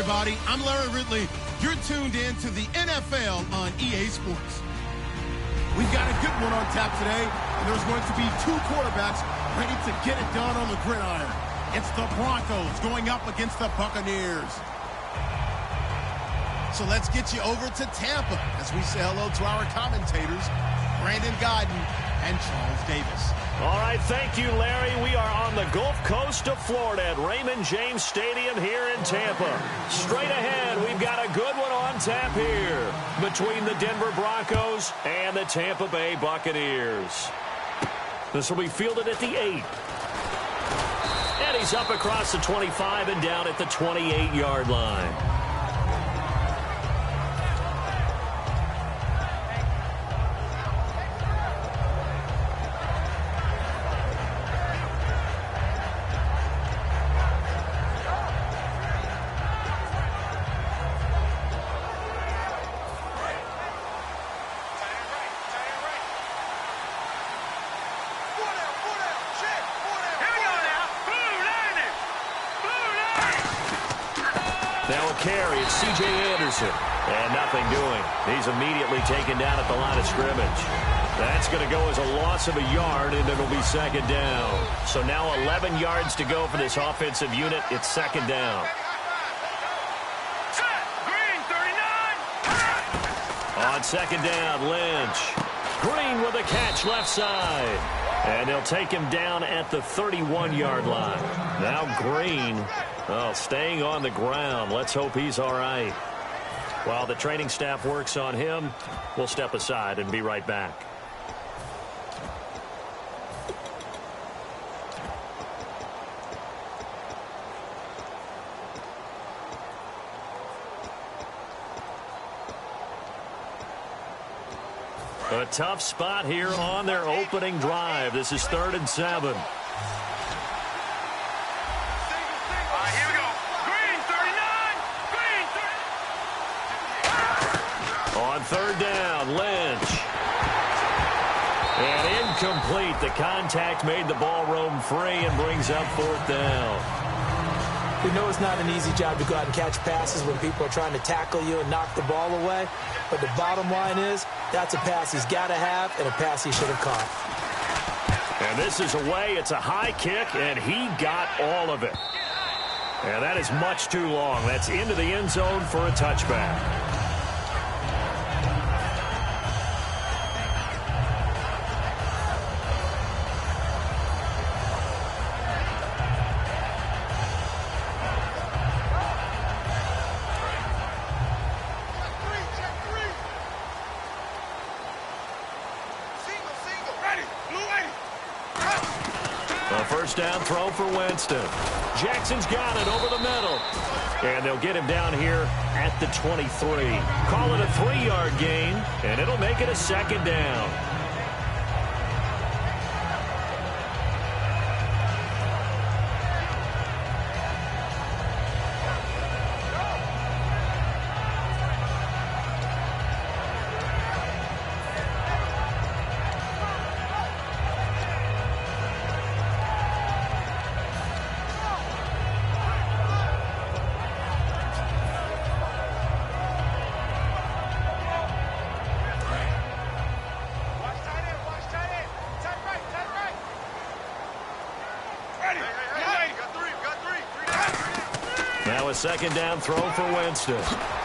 everybody. I'm Larry Ridley. You're tuned in to the NFL on EA Sports. We've got a good one on tap today, and there's going to be two quarterbacks ready to get it done on the gridiron. It's the Broncos going up against the Buccaneers. So let's get you over to Tampa as we say hello to our commentators, Brandon Godden and Charles Davis. All right, thank you, Larry. We are on the Gulf Coast of Florida at Raymond James Stadium here in Tampa. Straight ahead, we've got a good one on tap here between the Denver Broncos and the Tampa Bay Buccaneers. This will be fielded at the 8. And he's up across the 25 and down at the 28-yard line. Carry, it's C.J. Anderson. And nothing doing. He's immediately taken down at the line of scrimmage. That's going to go as a loss of a yard, and it'll be second down. So now 11 yards to go for this offensive unit. It's second down. Green, 39. On second down, Lynch. Green with a catch left side. And they'll take him down at the 31-yard line. Now Green, staying on the ground. Let's hope he's all right. While the training staff works on him, we'll step aside and be right back. A tough spot here on their opening drive. This is 3rd and 7. Here we go. Green, 39. Green, 30. On 3rd down, Lynch. And incomplete. The contact made the ball roam free and brings up 4th down. We know it's not an easy job to go out and catch passes when people are trying to tackle you and knock the ball away. But the bottom line is, that's a pass he's got to have and a pass he should have caught. And this is away. It's a high kick, and he got all of it. And that is much too long. That's into the end zone for a touchback. First down throw for Winston. Jackson's got it over the middle. And they'll get him down here at the 23. Call it a 3-yard gain, and it'll make it a second down. Now a second down throw for Winston.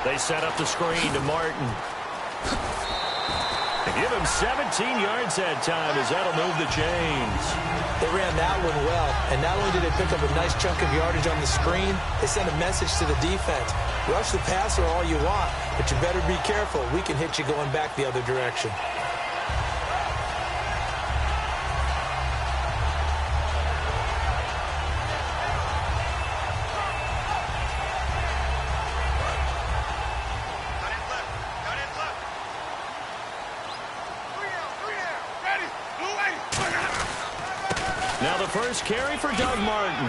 They set up the screen to Martin. They give him 17 yards that time as that'll move the chains. They ran that one well, and not only did they pick up a nice chunk of yardage on the screen, they sent a message to the defense. Rush the passer all you want, but you better be careful. We can hit you going back the other direction. Now the first carry for Doug Martin.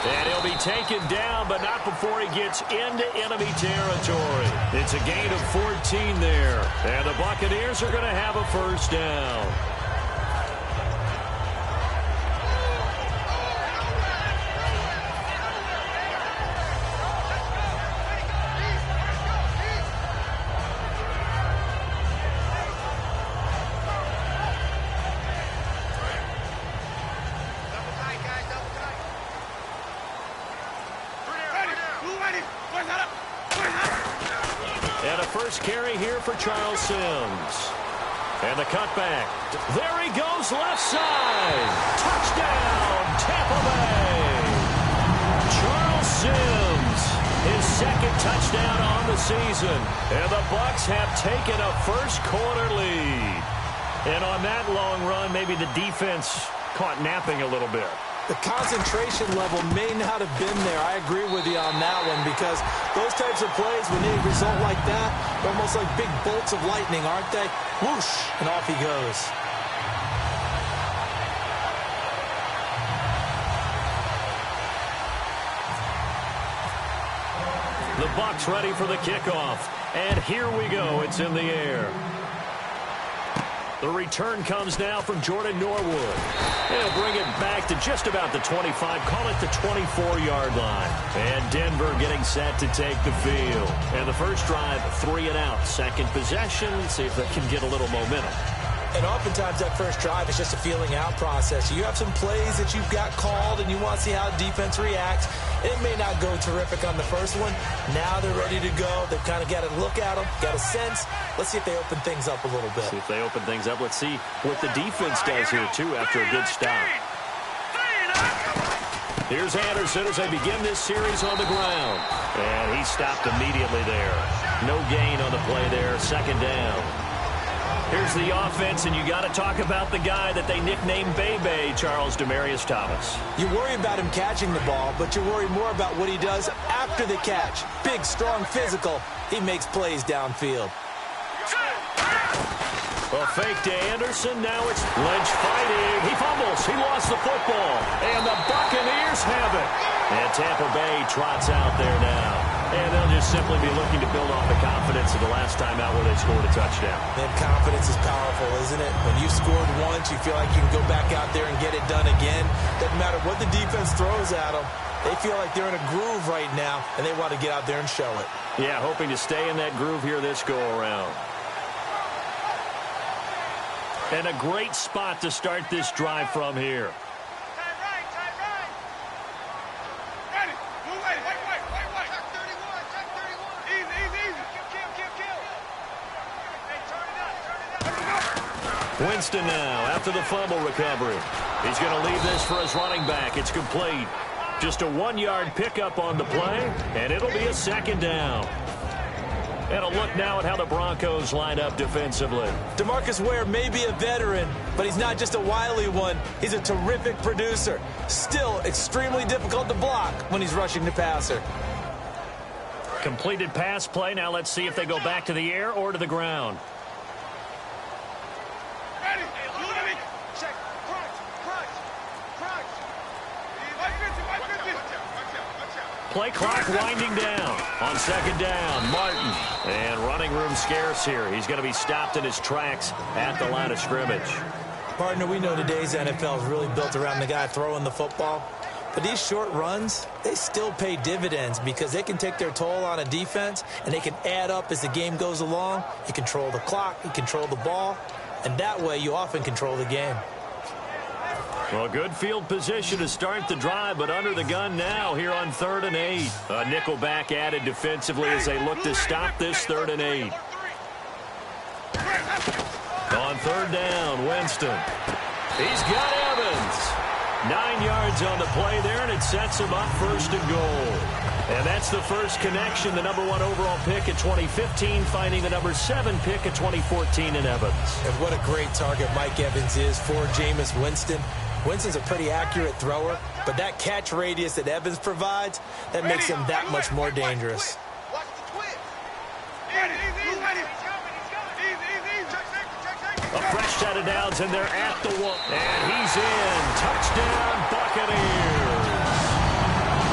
And he'll be taken down, but not before he gets into enemy territory. It's a gain of 14 there. And the Buccaneers are going to have a first down. And a first carry here for Charles Sims. And the cutback. There he goes, left side. Touchdown, Tampa Bay. Charles Sims, his second touchdown on the season. And the Bucs have taken a first-quarter lead. And on that long run, maybe the defense caught napping a little bit. The concentration level may not have been there. I agree with you on that one, because those types of plays, when they result like that, they're almost like big bolts of lightning, aren't they? Whoosh, and off he goes. The Bucs ready for the kickoff. And here we go. It's in the air. The return comes now from Jordan Norwood. He'll bring it back to just about the 25, call it the 24-yard line. And Denver getting set to take the field. And the first drive, 3 and out. Second possession, see if they can get a little momentum. And oftentimes that first drive is just a feeling out process. You have some plays that you've got called and you want to see how defense reacts. It may not go terrific on the first one. Now they're ready to go. They've kind of got to look at them, got a sense. Let's see if they open things up a little bit. See if they open things up. Let's see what the defense does here, too, after a good stop. Here's Anderson as they begin this series on the ground. And he stopped immediately there. No gain on the play there. Second down. Here's the offense, and you got to talk about the guy that they nicknamed Bebe, Charles Demaryius Thomas. You worry about him catching the ball, but you worry more about what he does after the catch. Big, strong, physical. He makes plays downfield. A fake to Anderson. Now it's Lynch fighting. He fumbles. He lost the football. And the Buccaneers have it. And Tampa Bay trots out there now. And they'll just simply be looking to build off the confidence of the last time out where they scored a touchdown. And confidence is powerful, isn't it? When you scored once, you feel like you can go back out there and get it done again. Doesn't matter what the defense throws at them. They feel like they're in a groove right now, and they want to get out there and show it. Yeah, hoping to stay in that groove here this go-around. And a great spot to start this drive from here. Winston now after the fumble recovery. He's going to leave this for his running back. It's complete. Just a 1-yard pickup on the play, and it'll be a second down. And a look now at how the Broncos line up defensively. DeMarcus Ware may be a veteran, but he's not just a wily one. He's a terrific producer. Still extremely difficult to block when he's rushing the passer. Completed pass play. Now let's see if they go back to the air or to the ground. Play clock winding down. On second down, Martin. And running room scarce here. He's going to be stopped in his tracks at the line of scrimmage. Partner, we know today's NFL is really built around the guy throwing the football. But these short runs, they still pay dividends because they can take their toll on a defense and they can add up as the game goes along. You control the clock, you control the ball, and that way you often control the game. Well, good field position to start the drive, but under the gun now here on 3rd and 8. A nickelback added defensively as they look to stop this 3rd and 8. On 3rd down, Winston. He's got Evans. 9 yards on the play there, and it sets him up 1st and goal. And that's the first connection, the number 1 overall pick at 2015, finding the number 7 pick at 2014 in Evans. And what a great target Mike Evans is for Jameis Winston. Winston's a pretty accurate thrower, but that catch radius that Evans provides, that makes him that much more dangerous. A fresh set of downs, and they're at the 1. And he's in. Touchdown, Buccaneers.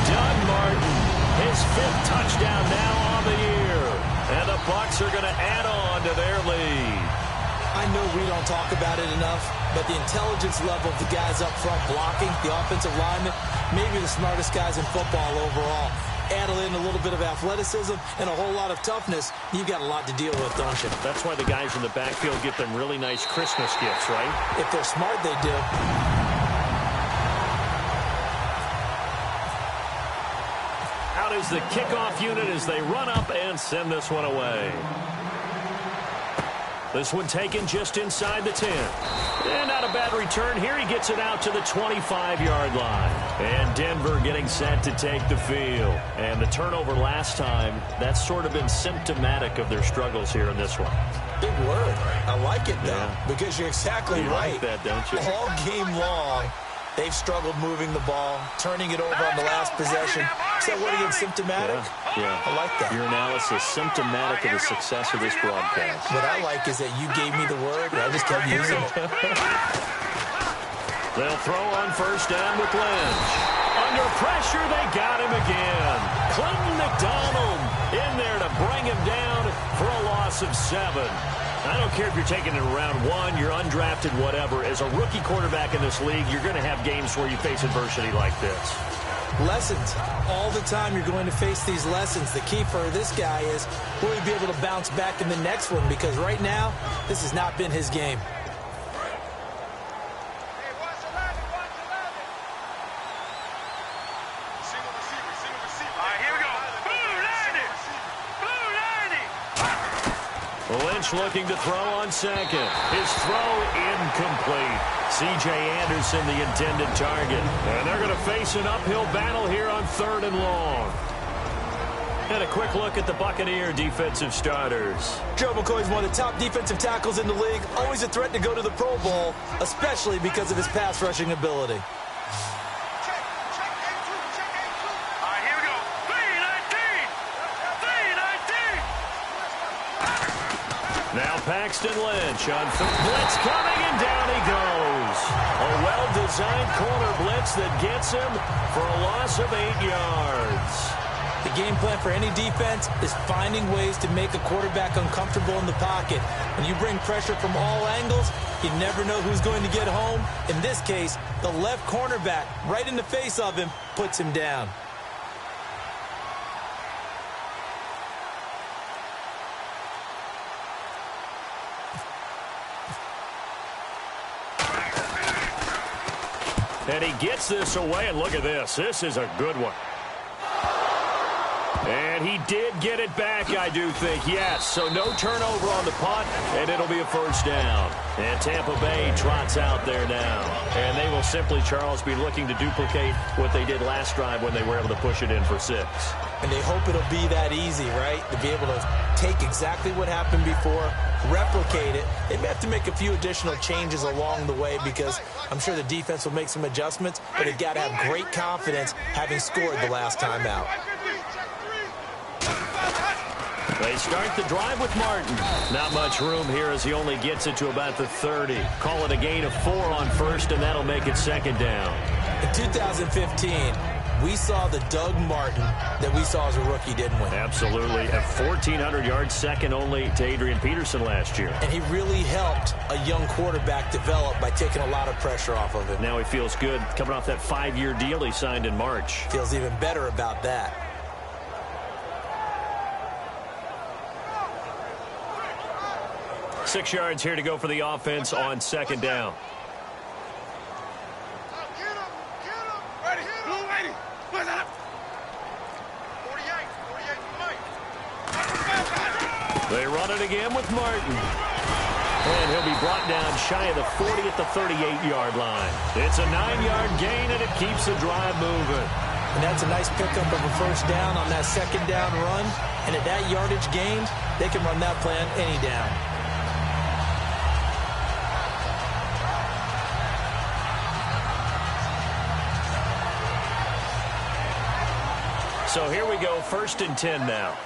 Doug Martin, his 5th touchdown now on the year. And the Bucs are going to add on to their lead. I know we don't talk about it enough, but the intelligence level of the guys up front blocking, the offensive linemen, maybe the smartest guys in football overall. Add in a little bit of athleticism and a whole lot of toughness, you've got a lot to deal with, don't you? That's why the guys in the backfield get them really nice Christmas gifts, right? If they're smart, they do. Out out as the kickoff unit as they run up and send this one away. This one taken just inside the 10. And not a bad return here. He gets it out to the 25-yard line. And Denver getting set to take the field. And the turnover last time, that's sort of been symptomatic of their struggles here in this one. Big word. I like it, though, because you're exactly right. You like that, don't you? All game long, they've struggled moving the ball, turning it over on the last possession. Is that what against symptomatic? Yeah. I like that. Your analysis, symptomatic of the success of this broadcast. What I like is that you gave me the word, and I just kept using it. They'll throw on first down with Lynch. Under pressure, they got him again. Clinton McDonald in there to bring him down for a loss of 7. I don't care if you're taking it in round 1, you're undrafted, whatever. As a rookie quarterback in this league, you're going to have games where you face adversity like this. Lessons. All the time you're going to face these lessons. The key for this guy is, will he be able to bounce back in the next one? Because right now, this has not been his game. Lynch looking to throw on second. His throw incomplete. C.J. Anderson, the intended target. And they're going to face an uphill battle here on 3rd and long. And a quick look at the Buccaneer defensive starters. Joe McCoy's one of the top defensive tackles in the league. Always a threat to go to the Pro Bowl, especially because of his pass rushing ability. Now Paxton Lynch on blitz coming, and down he goes. A well-designed corner blitz that gets him for a loss of 8 yards. The game plan for any defense is finding ways to make a quarterback uncomfortable in the pocket. When you bring pressure from all angles, you never know who's going to get home. In this case, the left cornerback, right in the face of him, puts him down. And he gets this away, and look at this. This is a good one. And he did get it back, I do think, yes. So no turnover on the punt, and it'll be a first down. And Tampa Bay trots out there now. And they will simply, Charles, be looking to duplicate what they did last drive when they were able to push it in for 6. And they hope it'll be that easy, right? To be able to take exactly what happened before, replicate it. They may have to make a few additional changes along the way because I'm sure the defense will make some adjustments, but they've got to have great confidence having scored the last time out. They start the drive with Martin. Not much room here as he only gets it to about the 30. Call it a gain of 4 on first, and that'll make it second down. In 2015, we saw the Doug Martin that we saw as a rookie, didn't we? Absolutely. A 1,400 yards, second only to Adrian Peterson last year. And he really helped a young quarterback develop by taking a lot of pressure off of him. Now he feels good coming off that 5-year deal he signed in March. Feels even better about that. Six yards here to go for the offense on second down. They run it again with Martin. And he'll be brought down shy of the 40 at the 38-yard line. It's a 9-yard gain, and it keeps the drive moving. And that's a nice pickup of a first down on that second down run. And at that yardage gained, they can run that plan any down. So here we go, 1st and 10 now.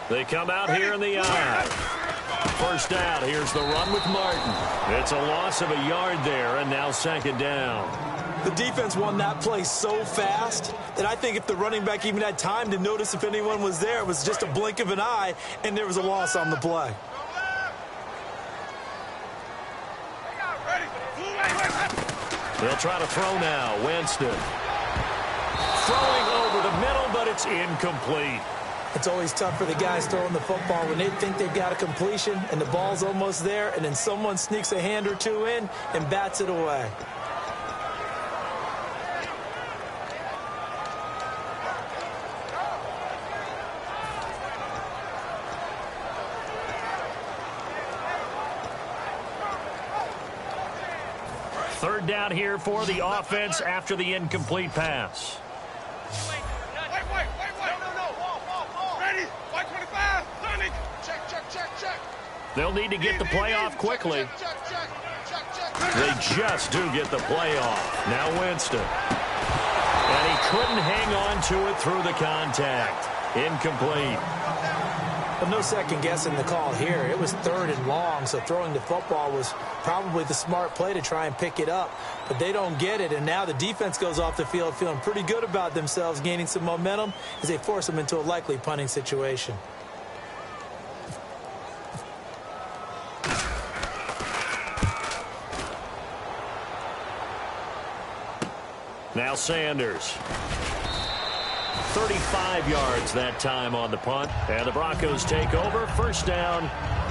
They come out here in the eye. First down, here's the run with Martin. It's a loss of a yard there, and now second down. The defense won that play so fast that I think if the running back even had time to notice if anyone was there, it was just a blink of an eye, and there was a loss on the play. They'll try to throw now. Winston. Throwing over the middle, but it's incomplete. It's always tough for the guys throwing the football when they think they've got a completion and the ball's almost there, and then someone sneaks a hand or two in and bats it away. Third down here for the offense after the incomplete pass. Wait. No. Ready? White 25. Sonic. Check. They'll need to get the play off quickly. Check. They just do get the play off. Now Winston. And he couldn't hang on to it through the contact. Incomplete. But no second guessing the call here. It was 3rd and long, so throwing the football was probably the smart play to try and pick it up. But they don't get it, and now the defense goes off the field feeling pretty good about themselves, gaining some momentum as they force them into a likely punting situation. Now Sanders. 35 yards that time on the punt. And the Broncos take over. First down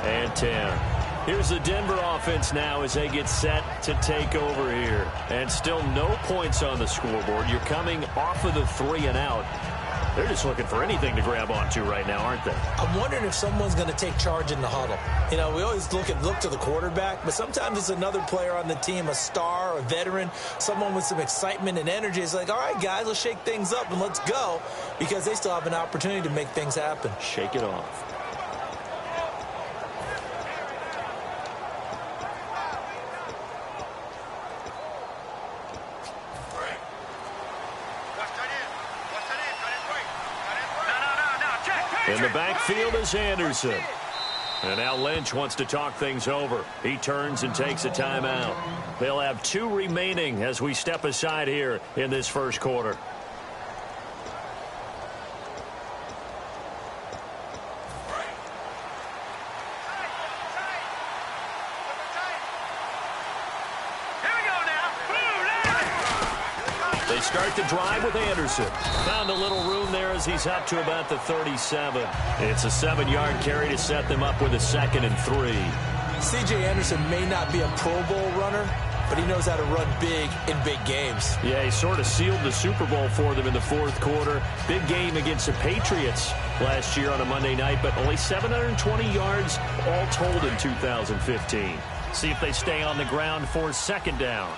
and 10. Here's the Denver offense now as they get set to take over here. And still no points on the scoreboard. You're coming off of the 3 and out. They're just looking for anything to grab onto right now, aren't they? I'm wondering if someone's going to take charge in the huddle. You know, we always look to the quarterback, but sometimes it's another player on the team, a star, a veteran, someone with some excitement and energy. It's like, all right, guys, let's shake things up and let's go, because they still have an opportunity to make things happen. Shake it off. In the backfield is Anderson. And now Lynch wants to talk things over. He turns and takes a timeout. They'll have 2 remaining as we step aside here in this first quarter. They start the drive with Anderson. Found a little room there as he's up to about the 37. It's a 7-yard carry to set them up with a 2nd and 3. C.J. Anderson may not be a Pro Bowl runner, but he knows how to run big in big games. Yeah, he sort of sealed the Super Bowl for them in the 4th quarter. Big game against the Patriots last year on a Monday night, but only 720 yards all told in 2015. See if they stay on the ground for 2nd down.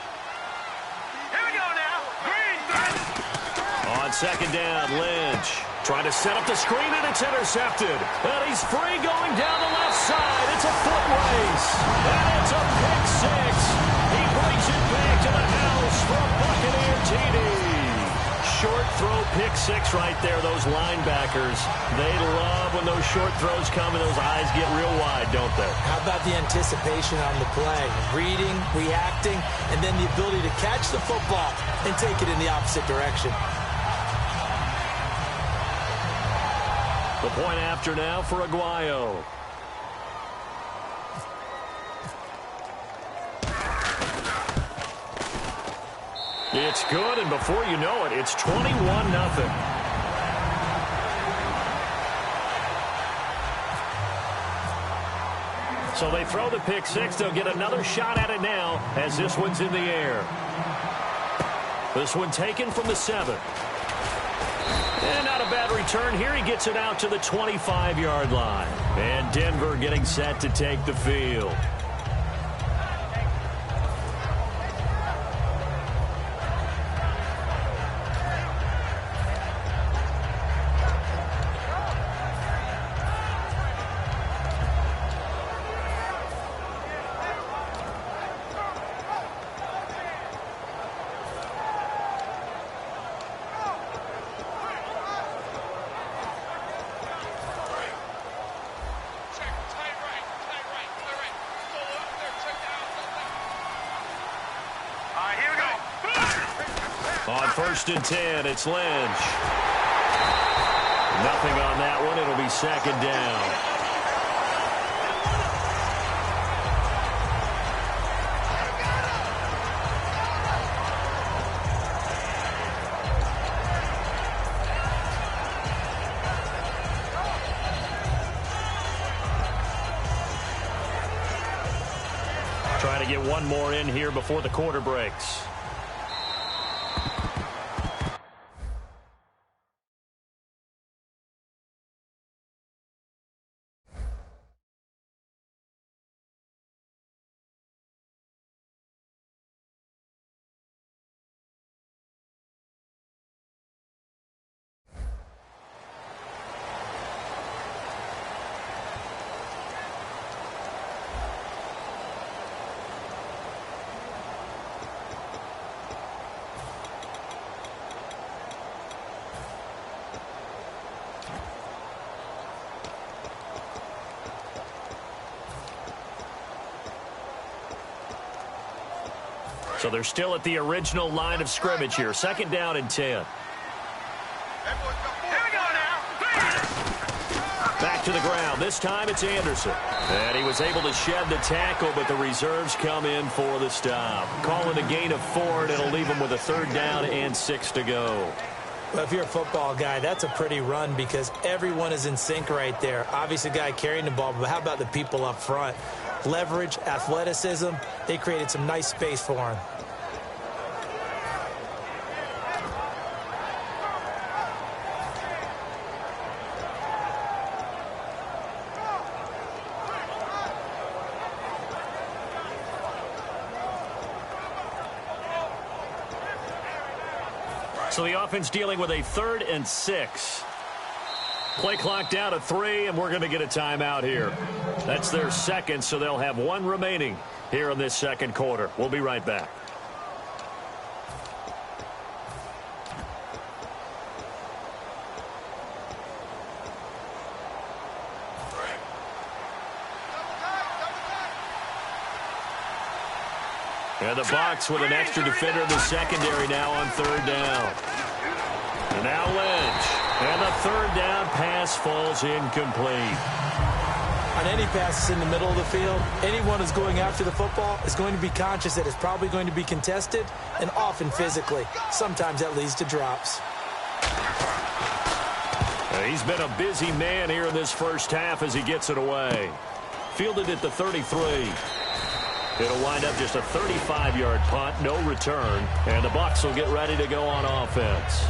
On 2nd down, Lynch trying to set up the screen, and it's intercepted. And he's free going down the left side. It's a foot race, and it's a pick 6. He brings it back to the house for a Buccaneer TD. Short throw pick 6 right there. Those linebackers, they love when those short throws come and those eyes get real wide, don't they? How about the anticipation on the play? Reading, reacting, and then the ability to catch the football and take it in the opposite direction. The point after now for Aguayo. It's good, and before you know it, it's 21-0. So they throw the pick 6. They'll get another shot at it now as this one's in the air. This one taken from the 7. And not a bad return here. He gets it out to the 25-yard line. And Denver getting set to take the field. On 1st and 10, it's Lynch. Nothing on that one. It'll be 2nd down. Trying to get one more in here before the quarter breaks. So they're still at the original line of scrimmage here. 2nd down and 10. Back to the ground. This time it's Anderson. And he was able to shed the tackle, but the reserves come in for the stop. Calling a gain of 4, and it'll leave him with a 3rd down and 6 to go. Well, if you're a football guy, that's a pretty run because everyone is in sync right there. Obviously, the guy carrying the ball, but how about the people up front? Leverage, athleticism, they created some nice space for him. So the offense dealing with a 3rd and 6. Play clock down to 3, and we're going to get a timeout here. That's their 2nd, so they'll have 1 remaining here in this 2nd quarter. We'll be right back. And the Bucs with an extra defender in the secondary now on 3rd down. And now Lynch. And the 3rd down pass falls incomplete. On any passes in the middle of the field, anyone who's going after the football is going to be conscious that it's probably going to be contested and often physically. Sometimes that leads to drops. He's been a busy man here in this first half as he gets it away. Fielded at the 33. It'll wind up just a 35-yard punt, no return, and the Bucs will get ready to go on offense.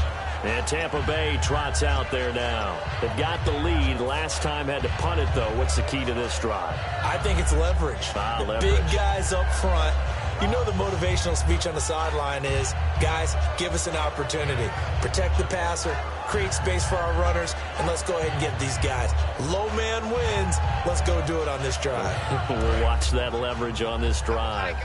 And Tampa Bay trots out there now. They've got the lead. Last time had to punt it, though. What's the key to this drive? I think it's leverage. Leverage. Big guys up front. You know the motivational speech on the sideline is, guys, give us an opportunity. Protect the passer, create space for our runners, and let's go ahead and get these guys. Low man wins. Let's go do it on this drive. We'll watch that leverage on this drive.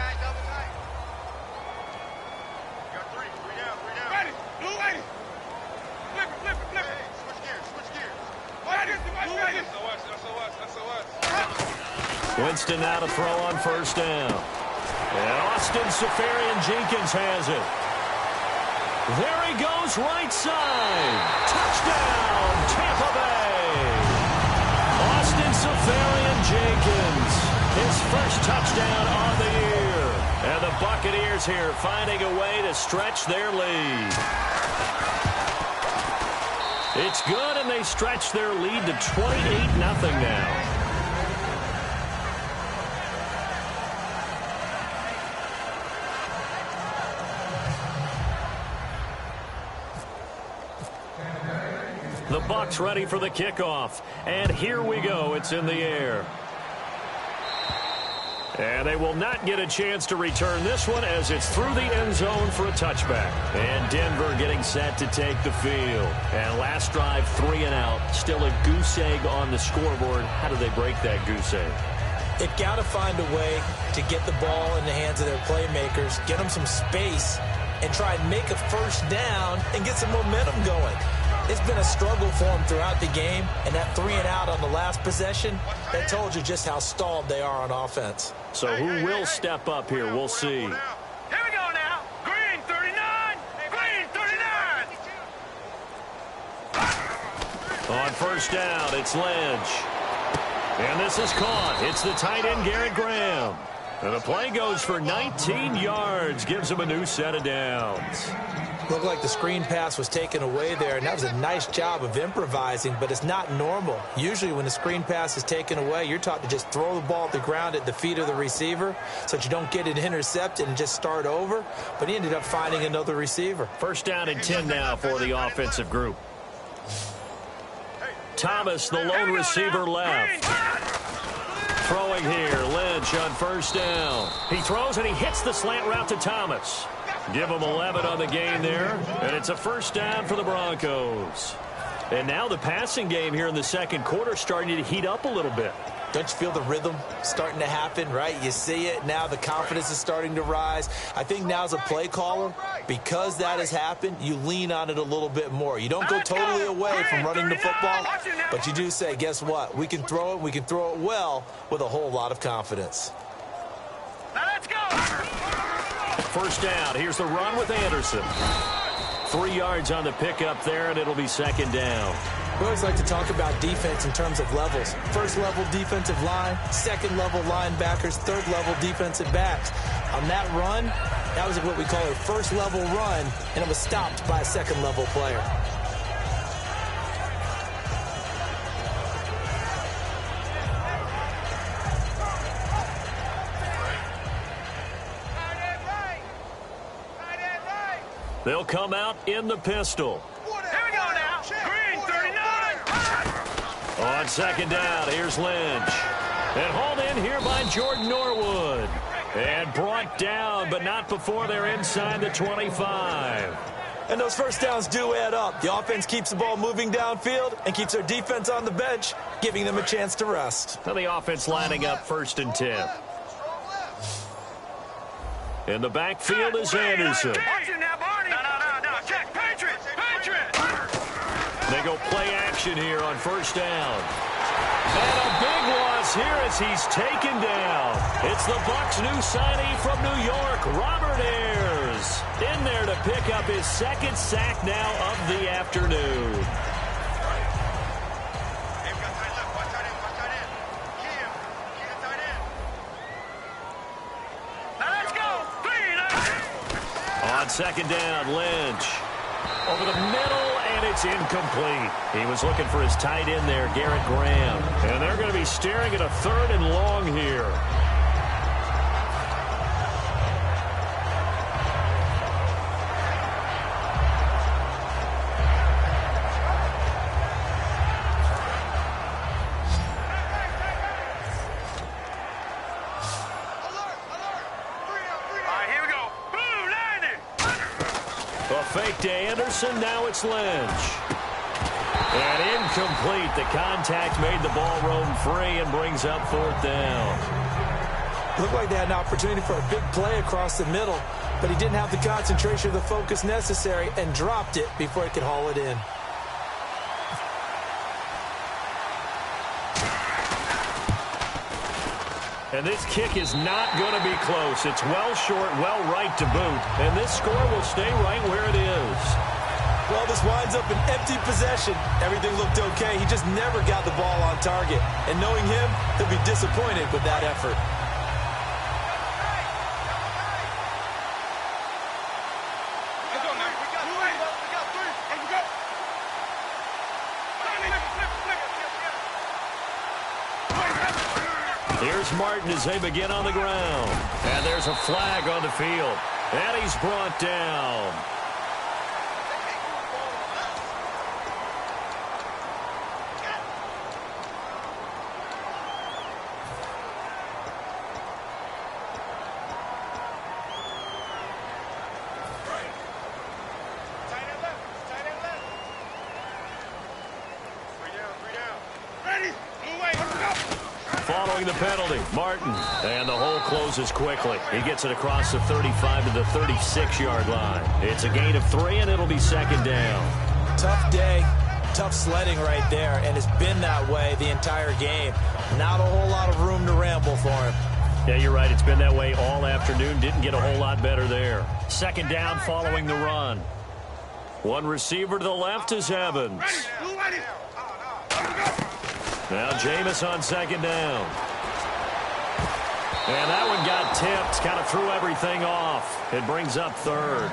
Winston now to throw on 1st down. And Austin Seferian-Jenkins has it. There he goes, right side. Touchdown, Tampa Bay. Austin Seferian-Jenkins, his first touchdown on the year. And the Buccaneers here finding a way to stretch their lead. It's good, and they stretch their lead to 28-0 now. The Bucs ready for the kickoff. And here we go. It's in the air. And they will not get a chance to return this one as it's through the end zone for a touchback. And Denver getting set to take the field. And last drive, 3 and out. Still a goose egg on the scoreboard. How do they break that goose egg? They've got to find a way to get the ball in the hands of their playmakers, get them some space, and try and make a 1st down and get some momentum going. It's been a struggle for them throughout the game, and that 3 and out on the last possession, that told you just how stalled they are on offense. So who will step up here? We'll see. Here we go now. Green 39. Green 39. On 1st down, it's Lynch. And this is caught. It's the tight end, Garrett Graham. And the play goes for 19 yards. Gives him a new set of downs. Looked like the screen pass was taken away there, and that was a nice job of improvising, but it's not normal. Usually when the screen pass is taken away, you're taught to just throw the ball at the ground at the feet of the receiver so that you don't get it intercepted and just start over, but he ended up finding another receiver. 1st down and 10 now for the offensive group. Thomas, the lone receiver left. Throwing here, Lynch on 1st down. He throws and he hits the slant route to Thomas. Give him 11 on the gain there, and it's a 1st down for the Broncos. And now the passing game here in the 2nd quarter starting to heat up a little bit. Don't you feel the rhythm starting to happen, right? You see it. Now the confidence is starting to rise. I think now as a play caller, because that has happened, you lean on it a little bit more. You don't go totally away from running the football, but you do say, guess what? We can throw it. We can throw it well with a whole lot of confidence. Now let's go. first down. Here's the run with Anderson. 3 yards on the pickup there, and it'll be second down. We always like to talk about defense in terms of levels. First-level defensive line, second-level linebackers, third-level defensive backs. On that run, that was what we call a first-level run, and it was stopped by a second-level player. They'll come out in the pistol. Here we go now. Green, 39. On second down, here's Lynch. And hauled in here by Jordan Norwood. And brought down, but not before they're inside the 25. And those first downs do add up. The offense keeps the ball moving downfield and keeps their defense on the bench, giving them a chance to rest. Now the offense lining up 1st and 10. In the backfield is Anderson. They go play action here on first down. And a big loss here as he's taken down. It's the Bucs' new signee from New York, Robert Ayers. In there to pick up his second sack now of the afternoon. On second down, Lynch. Over the middle, and it's incomplete. He was looking for his tight end there, Garrett Graham. And they're going to be staring at a 3rd and long here. Fake to Anderson, now it's Lynch. And incomplete. The contact made the ball roam free and brings up 4th down. Looked like they had an opportunity for a big play across the middle, but he didn't have the concentration or the focus necessary and dropped it before he could haul it in. And this kick is not going to be close. It's well short, well right to boot. And this score will stay right where it is. Well, this winds up an empty possession. Everything looked okay. He just never got the ball on target. And knowing him, he'll be disappointed with that effort. Here's Martin as they begin on the ground. And there's a flag on the field. And he's brought down. Following the penalty, Martin, and the hole closes quickly. He gets it across the 35 to the 36-yard line. It's a gain of 3, and it'll be second down. Tough day, tough sledding right there, and it's been that way the entire game. Not a whole lot of room to ramble for him. Yeah, you're right. It's been that way all afternoon. Didn't get a whole lot better there. Second down following the run. One receiver to the left is Evans. Now Jameis on second down. And that one got tipped, kind of threw everything off. It brings up 3rd.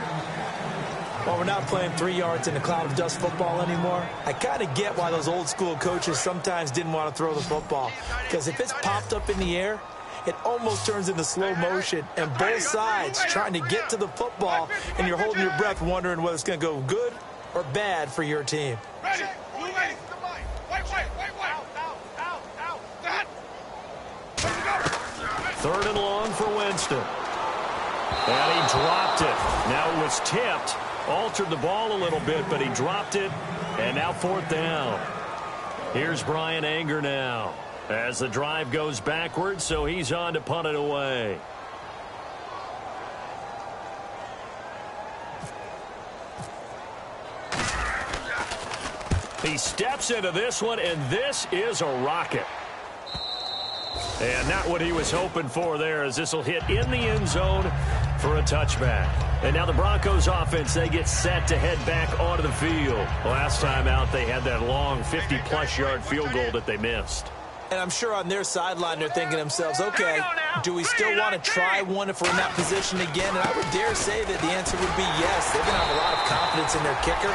Well, we're not playing 3 yards in a cloud of dust football anymore. I kind of get why those old school coaches sometimes didn't want to throw the football. Because if it's popped up in the air, it almost turns into slow motion. And both sides trying to get to the football, and you're holding your breath wondering whether it's going to go good or bad for your team. Ready. Third and long for Winston. And he dropped it. Now it was tipped. Altered the ball a little bit, but he dropped it. And now 4th down. Here's Brian Anger now. As the drive goes backwards, so he's on to punt it away. He steps into this one, and this is a rocket. And not what he was hoping for there, as this will hit in the end zone for a touchback. And now the Broncos offense, they get set to head back onto the field. Last time out, they had that long 50-plus yard field goal that they missed. And I'm sure on their sideline they're thinking to themselves, okay, do we still want to try one if we're in that position again? And I would dare say that the answer would be yes. They're going to have a lot of confidence in their kicker.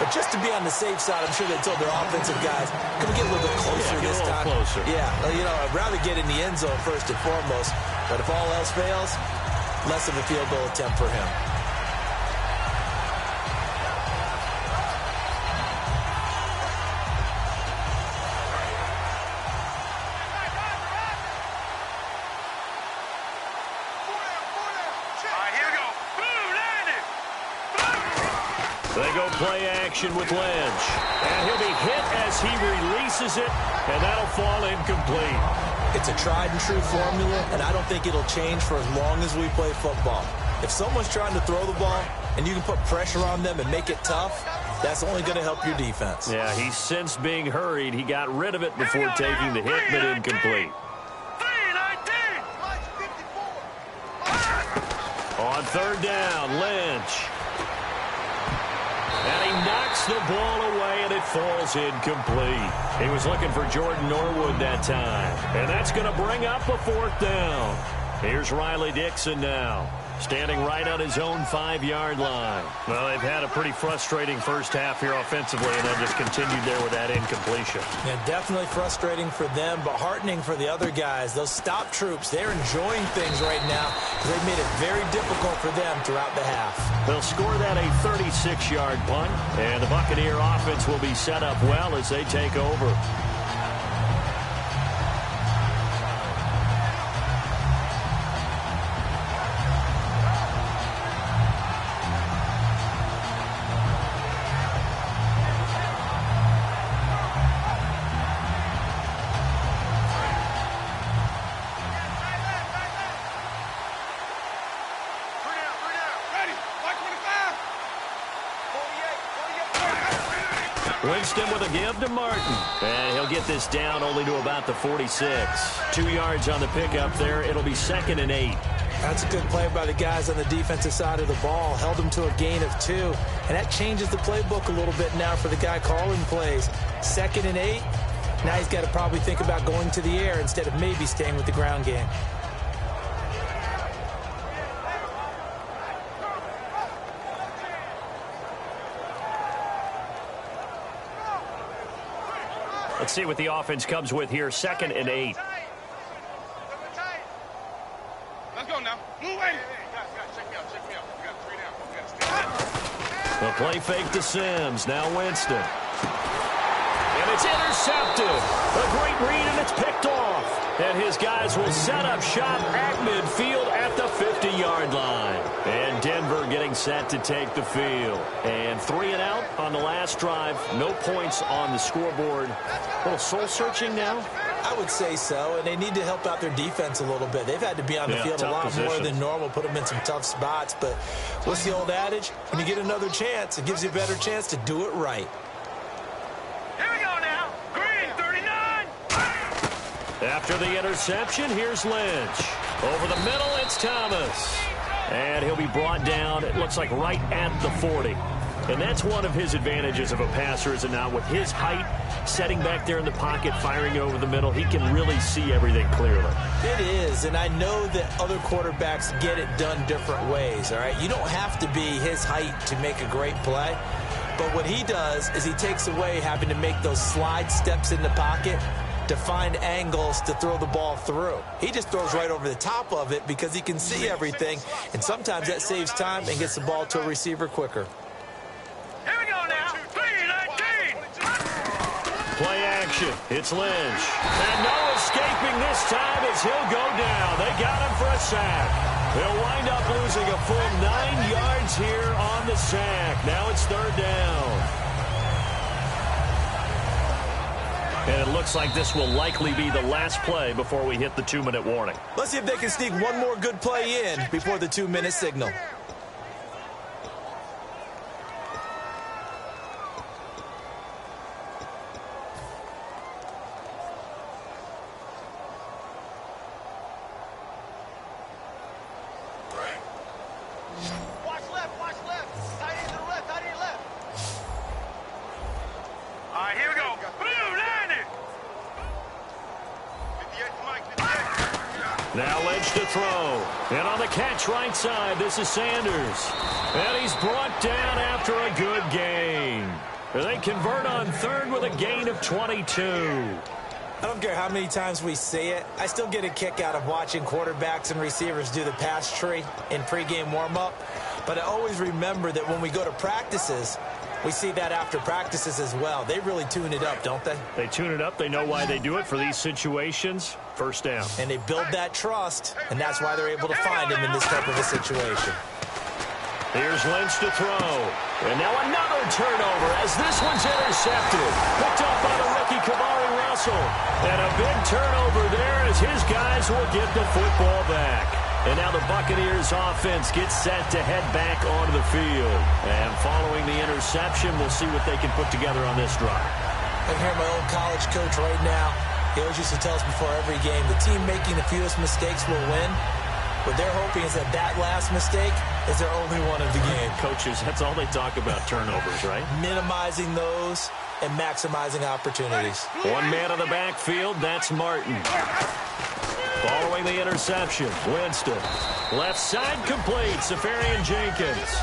But just to be on the safe side, I'm sure they told their offensive guys, can we get a little bit closer this time? Closer. Yeah, you know, I'd rather get in the end zone first and foremost. But if all else fails, less of a field goal attempt for him. They go play action with Lynch. And he'll be hit as he releases it, and that'll fall incomplete. It's a tried-and-true formula, and I don't think it'll change for as long as we play football. If someone's trying to throw the ball and you can put pressure on them and make it tough, that's only going to help your defense. Yeah, he sensed being hurried. He got rid of it before taking the hit, but incomplete. On third down, Lynch. And he knocks the ball away, and it falls incomplete. He was looking for Jordan Norwood that time. And that's going to bring up a fourth down. Here's Riley Dixon now, standing right on his own 5-yard line. Well, they've had a pretty frustrating first half here offensively, and then just continued there with that incompletion. Yeah, definitely frustrating for them, but heartening for the other guys. Those stop troops, they're enjoying things right now. They've made it very difficult for them throughout the half. They'll score that a 36-yard punt, and the Buccaneer offense will be set up well as they take over. Winston with a give to Martin. And he'll get this down only to about the 46. 2 yards on the pickup there. It'll be 2nd and 8. That's a good play by the guys on the defensive side of the ball. Held them to a gain of 2. And that changes the playbook a little bit now for the guy calling plays. 2nd and 8. Now he's got to probably think about going to the air instead of maybe staying with the ground game. Let's see what the offense comes with here. 2nd and 8. Let's go now. Move in. Check me out. We got 3 down. We got to stay. The play fake to Sims. Now Winston. And it's intercepted. A great read, and it's picked off. And his guys will set up shop at midfield at the 50-yard line. And Denver getting set to take the field. And 3 and out on the last drive. No points on the scoreboard. A little soul-searching now? I would say so, and they need to help out their defense a little bit. They've had to be on the field a lot more than normal, put them in some tough spots. But what's the old adage? When you get another chance, it gives you a better chance to do it right. Here we go now. Green, 39. After the interception, here's Lynch. Over the middle, it's Thomas. And he'll be brought down, it looks like right at the 40. And that's one of his advantages of a passer, is it not? With his height, setting back there in the pocket, firing over the middle, he can really see everything clearly. It is, and I know that other quarterbacks get it done different ways, all right? You don't have to be his height to make a great play. But what he does is he takes away having to make those slide steps in the pocket to find angles to throw the ball through. He just throws right over the top of it because he can see everything, and sometimes that saves time and gets the ball to a receiver quicker. Here we go now. 3-19. Play action. It's Lynch. And no escaping this time as he'll go down. They got him for a sack. They'll wind up losing a full 9 yards here on the sack. Now it's 3rd down. And it looks like this will likely be the last play before we hit the 2-minute warning. Let's see if they can sneak one more good play in before the 2-minute signal. Now Lynch to throw. And on the catch right side, this is Sanders. And he's brought down after a good gain. They convert on third with a gain of 22. I don't care how many times we see it. I still get a kick out of watching quarterbacks and receivers do the pass tree in pregame warm-up. But I always remember that when we go to practices, we see that after practices as well. They really tune it up, don't they? They tune it up. They know why they do it for these situations. First down. And they build that trust, and that's why they're able to find him in this type of a situation. Here's Lynch to throw. And now another turnover as this one's intercepted. Picked up by the rookie Kamari Russell. And a big turnover there as his guys will get the football back. And now the Buccaneers offense gets set to head back onto the field. And following the interception, we'll see what they can put together on this drive. I hear my old college coach right now. He always used to tell us before every game, the team making the fewest mistakes will win. What they're hoping is that that last mistake is their only one of the game. Coaches, that's all they talk about, turnovers, right? Minimizing those and maximizing opportunities. One man in the backfield, that's Martin. Following the interception, Winston. Left side complete, Safarian Jenkins.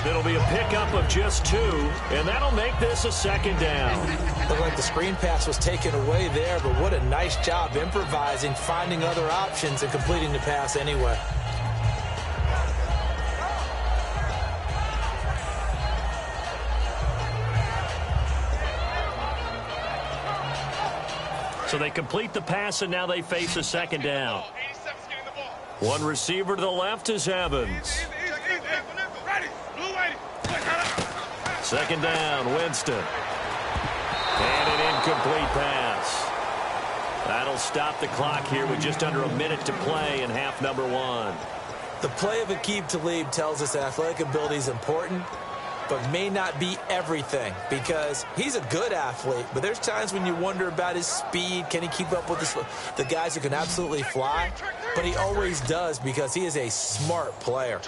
It'll be a pickup of just 2, and that'll make this a second down. Looked like the screen pass was taken away there, but what a nice job improvising, finding other options, and completing the pass anyway. So they complete the pass, and now they face a second down. One receiver to the left is Evans. Second down, Winston. And an incomplete pass. That'll stop the clock here with just under a minute to play in half number 1. The play of Aqib Talib tells us athletic ability is important, but may not be everything, because he's a good athlete, but there's times when you wonder about his speed. Can he keep up with the guys who can absolutely fly? But he always does, because he is a smart player.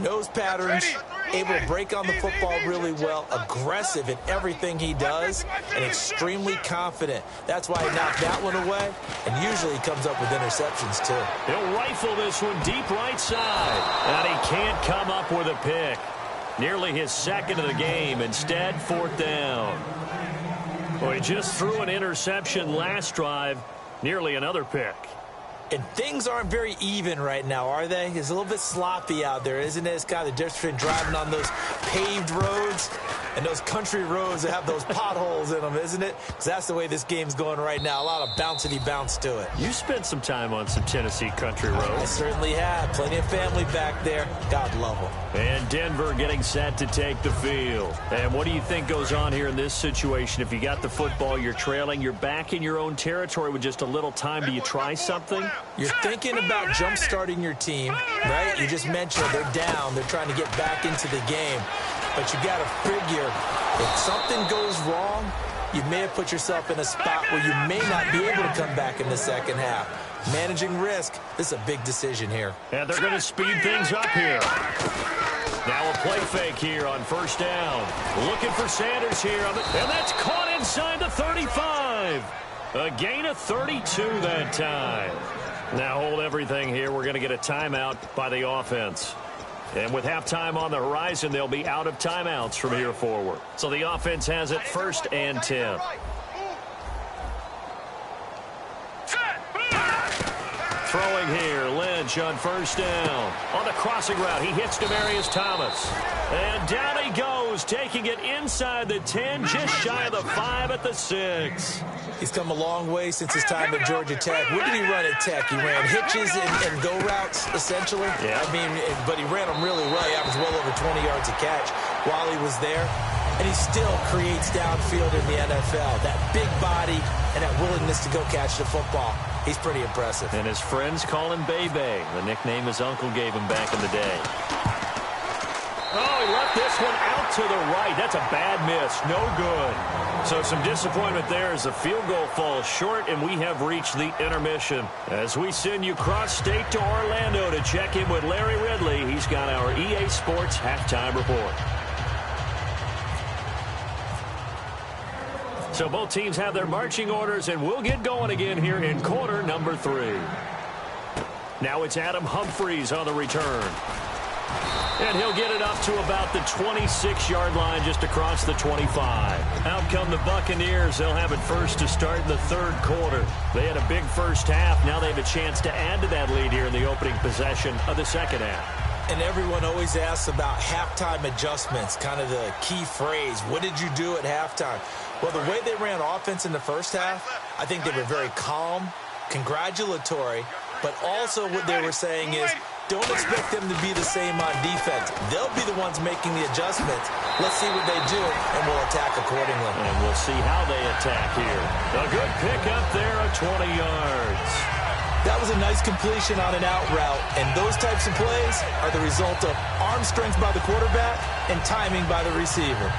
Knows patterns, able to break on the football really well, aggressive in everything he does, and extremely confident. That's why he knocked that one away, and usually he comes up with interceptions too. He'll rifle this one deep right side, and he can't come up with a pick. Nearly his second of the game. Instead, 4th down. Well, he just threw an interception last drive. Nearly another pick. And things aren't very even right now, are they? It's a little bit sloppy out there, isn't it? It's kind of the difference between driving on those paved roads and those country roads that have those potholes in them, isn't it? Because that's the way this game's going right now. A lot of bouncy bounce to it. You spent some time on some Tennessee country roads. I certainly have. Plenty of family back there. God love them. And Denver getting set to take the field. And what do you think goes on here in this situation? If you got the football, you're trailing, you're back in your own territory with just a little time. Do you try something? You're thinking about jump-starting your team, right? You just mentioned they're down. They're trying to get back into the game. But you got to figure, if something goes wrong, you may have put yourself in a spot where you may not be able to come back in the second half. Managing risk, this is a big decision here. And they're going to speed things up here. Now a play fake here on 1st down. Looking for Sanders here. And that's caught inside the 35. A gain of 32 that time. Now hold everything here. We're going to get a timeout by the offense. And with halftime on the horizon, they'll be out of timeouts from here forward. So the offense has it 1st and 10. Throwing here, Lynch on 1st down. On the crossing route, he hits Demaryius Thomas. And down he goes, taking it inside the 10, just shy of the 5 at the 6. He's come a long way since his time at Georgia Tech. What did he run at Tech? He ran hitches and go routes, essentially. Yeah. I mean, but he ran them really well. He averaged well over 20 yards a catch while he was there. And he still creates downfield in the NFL. That big body and that willingness to go catch the football. He's pretty impressive. And his friends call him Bebe, the nickname his uncle gave him back in the day. Oh, he left this one out to the right. That's a bad miss. No good. So some disappointment there as the field goal falls short, and we have reached the intermission. As we send you cross-state to Orlando to check in with Larry Ridley, he's got our EA Sports halftime report. So both teams have their marching orders, and we'll get going again here in quarter number 3. Now it's Adam Humphries on the return. And he'll get it up to about the 26-yard line just across the 25. Out come the Buccaneers. They'll have it first to start in the third quarter. They had a big first half. Now they have a chance to add to that lead here in the opening possession of the second half. And everyone always asks about halftime adjustments, kind of the key phrase. What did you do at halftime? Well, the way they ran offense in the first half, I think they were very calm, congratulatory, but also what they were saying is, don't expect them to be the same on defense. They'll be the ones making the adjustments. Let's see what they do, and we'll attack accordingly. And we'll see how they attack here. A good pickup there of 20 yards. That was a nice completion on an out route, and those types of plays are the result of arm strength by the quarterback and timing by the receiver.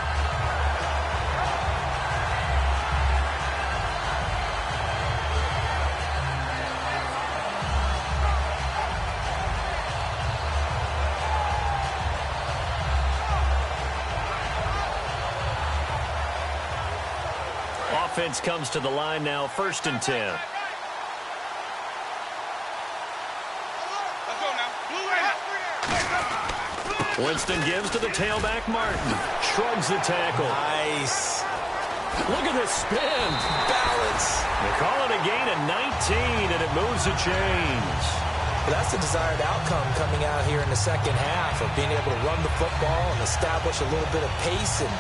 Offense comes to the line now, 1st and 10. Let's go now. Winston gives to the tailback, Martin. Shrugs the tackle. Nice. Look at this spin. Balance. They call it a gain of 19, and it moves the chains. Well, that's the desired outcome coming out here in the second half of being able to run the football and establish a little bit of pace and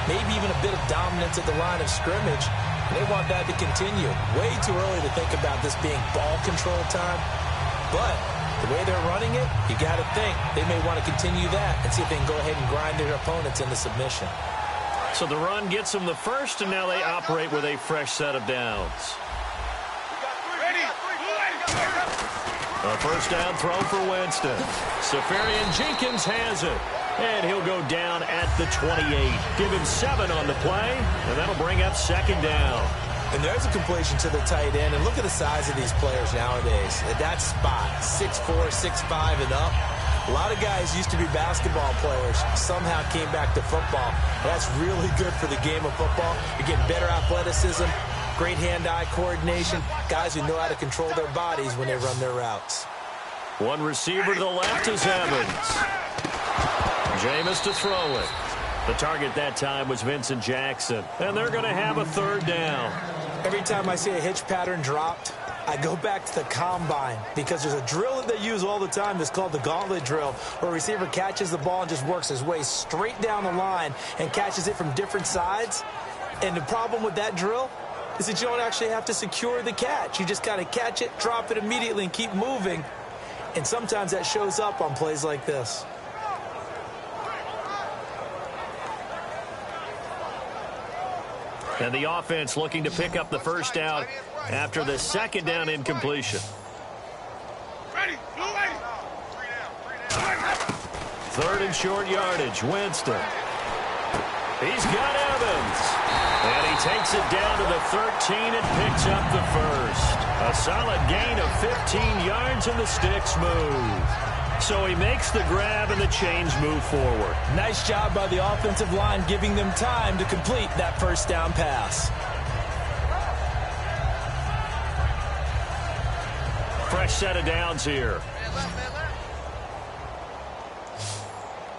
maybe even a bit of dominance at the line of scrimmage. They want that to continue. Way too early to think about this being ball control time. But the way they're running it, you got to think they may want to continue that and see if they can go ahead and grind their opponents into submission. So the run gets them the first, and now they operate with a fresh set of downs. A first down throw for Winston. Safarian Jenkins has it. And he'll go down at the 28. Give him 7 on the play, and that'll bring up 2nd down. And there's a completion to the tight end. And look at the size of these players nowadays. At that spot, 6'4", 6'5", and up. A lot of guys used to be basketball players, somehow came back to football. That's really good for the game of football. You're getting better athleticism, great hand-eye coordination, guys who know how to control their bodies when they run their routes. One receiver to the left is Evans. Jameis to throw it. The target that time was Vincent Jackson. And they're going to have a 3rd down. Every time I see a hitch pattern dropped, I go back to the combine because there's a drill that they use all the time that's called the gauntlet drill, where a receiver catches the ball and just works his way straight down the line and catches it from different sides. And the problem with that drill is that you don't actually have to secure the catch. You just kind of catch it, drop it immediately, and keep moving. And sometimes that shows up on plays like this. And the offense looking to pick up the first down after the 2nd down incompletion. Ready. 3rd and short yardage. Winston. He's got Evans. And he takes it down to the 13 and picks up the first. A solid gain of 15 yards and the sticks move. So he makes the grab and the chains move forward. Nice job by the offensive line giving them time to complete that first down pass. Fresh set of downs here.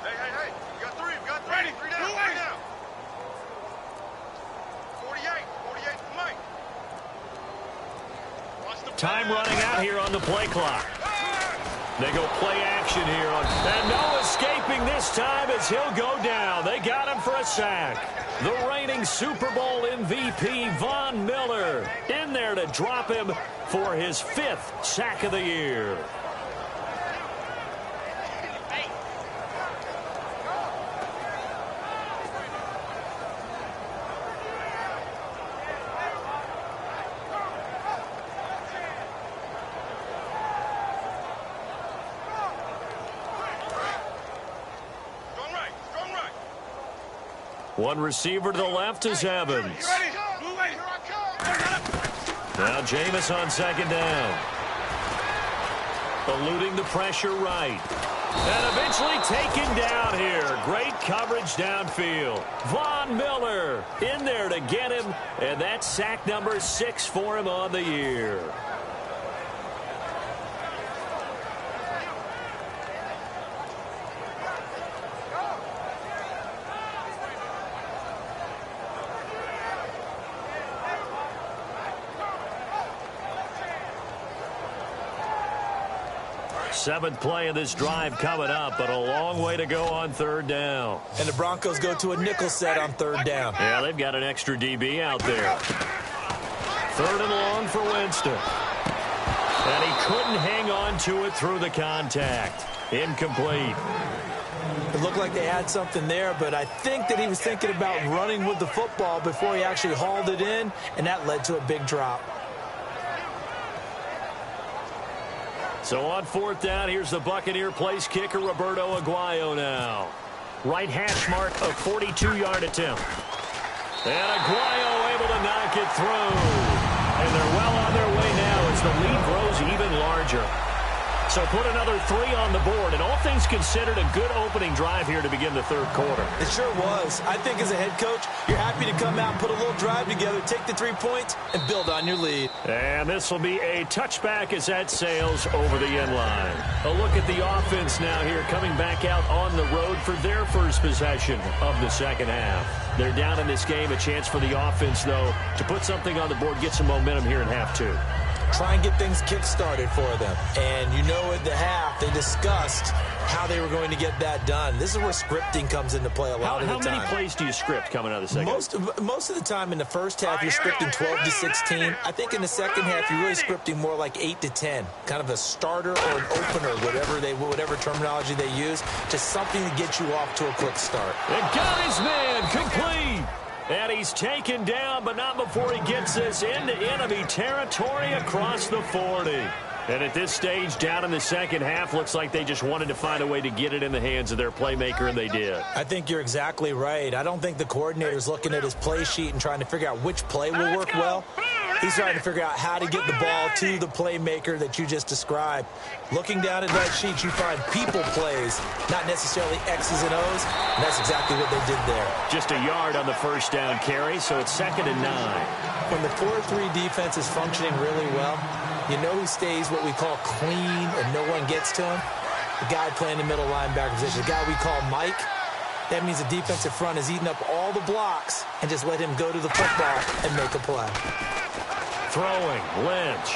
Hey. We got 3. Ready. 3 down. 48. Mike. Time running out here on the play clock. They go play action here on, and no escaping this time as he'll go down. They got him for a sack. The reigning Super Bowl MVP, Von Miller, in there to drop him for his 5th sack of the year. One receiver to the left is Evans. Now Jameis on 2nd down. Eluding the pressure right. And eventually taken down here. Great coverage downfield. Von Miller in there to get him. And that's sack number 6 for him on the year. Seventh play of this drive coming up, but a long way to go on third down. And the Broncos go to a nickel set on third down. Yeah, they've got an extra DB out there. Third and long for Winston. And he couldn't hang on to it through the contact. Incomplete. It looked like they had something there, but I think that he was thinking about running with the football before he actually hauled it in, and that led to a big drop. So on fourth down, here's the Buccaneer place kicker, Roberto Aguayo now. Right hash mark, a 42-yard attempt. And Aguayo able to knock it through. And they're well on their way now as the lead grows even larger. So put another 3 on the board, and all things considered, a good opening drive here to begin the third quarter. It sure was. I think as a head coach, you're happy to come out and put a little drive together, take the 3 points, and build on your lead. And this will be a touchback as that sails over the end line. A look at the offense now here, coming back out on the road for their first possession of the second half. They're down in this game, a chance for the offense, though, to put something on the board, get some momentum here in half 2. Try and get things kick-started for them. And you know at the half, they discussed how they were going to get that done. This is where scripting comes into play a lot of the time. How many plays do you script coming out of the second? Most of the time in the first half, you're scripting 12 to 16. I think in the second half, you're really scripting more like 8 to 10. Kind of a starter or an opener, whatever terminology they use. Just something to get you off to a quick start. It got his man complete. And he's taken down, but not before he gets this into enemy territory across the 40. And at this stage, down in the second half, looks like they just wanted to find a way to get it in the hands of their playmaker, and they did. I think you're exactly right. I don't think the coordinator's looking at his play sheet and trying to figure out which play will work well. He's trying to figure out how to get the ball to the playmaker that you just described. Looking down at that sheet, you find people plays, not necessarily X's and O's, and that's exactly what they did there. Just a yard on the first down carry, so it's 2nd and 9. When the 4-3 defense is functioning really well, you know who stays what we call clean and no one gets to him? The guy playing the middle linebacker position, the guy we call Mike. That means the defensive front is eating up all the blocks and just let him go to the football and make a play. Throwing, Lynch.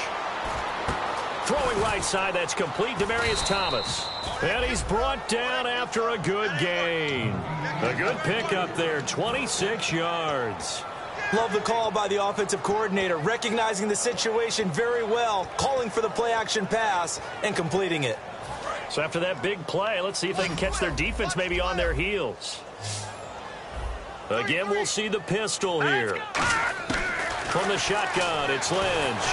Throwing right side, that's complete. Demaryius Thomas. And he's brought down after a good gain. A good pickup there, 26 yards. Love the call by the offensive coordinator, recognizing the situation very well, calling for the play-action pass, and completing it. So after that big play, let's see if they can catch their defense maybe on their heels. Again, we'll see the pistol here. From the shotgun, it's Lynch.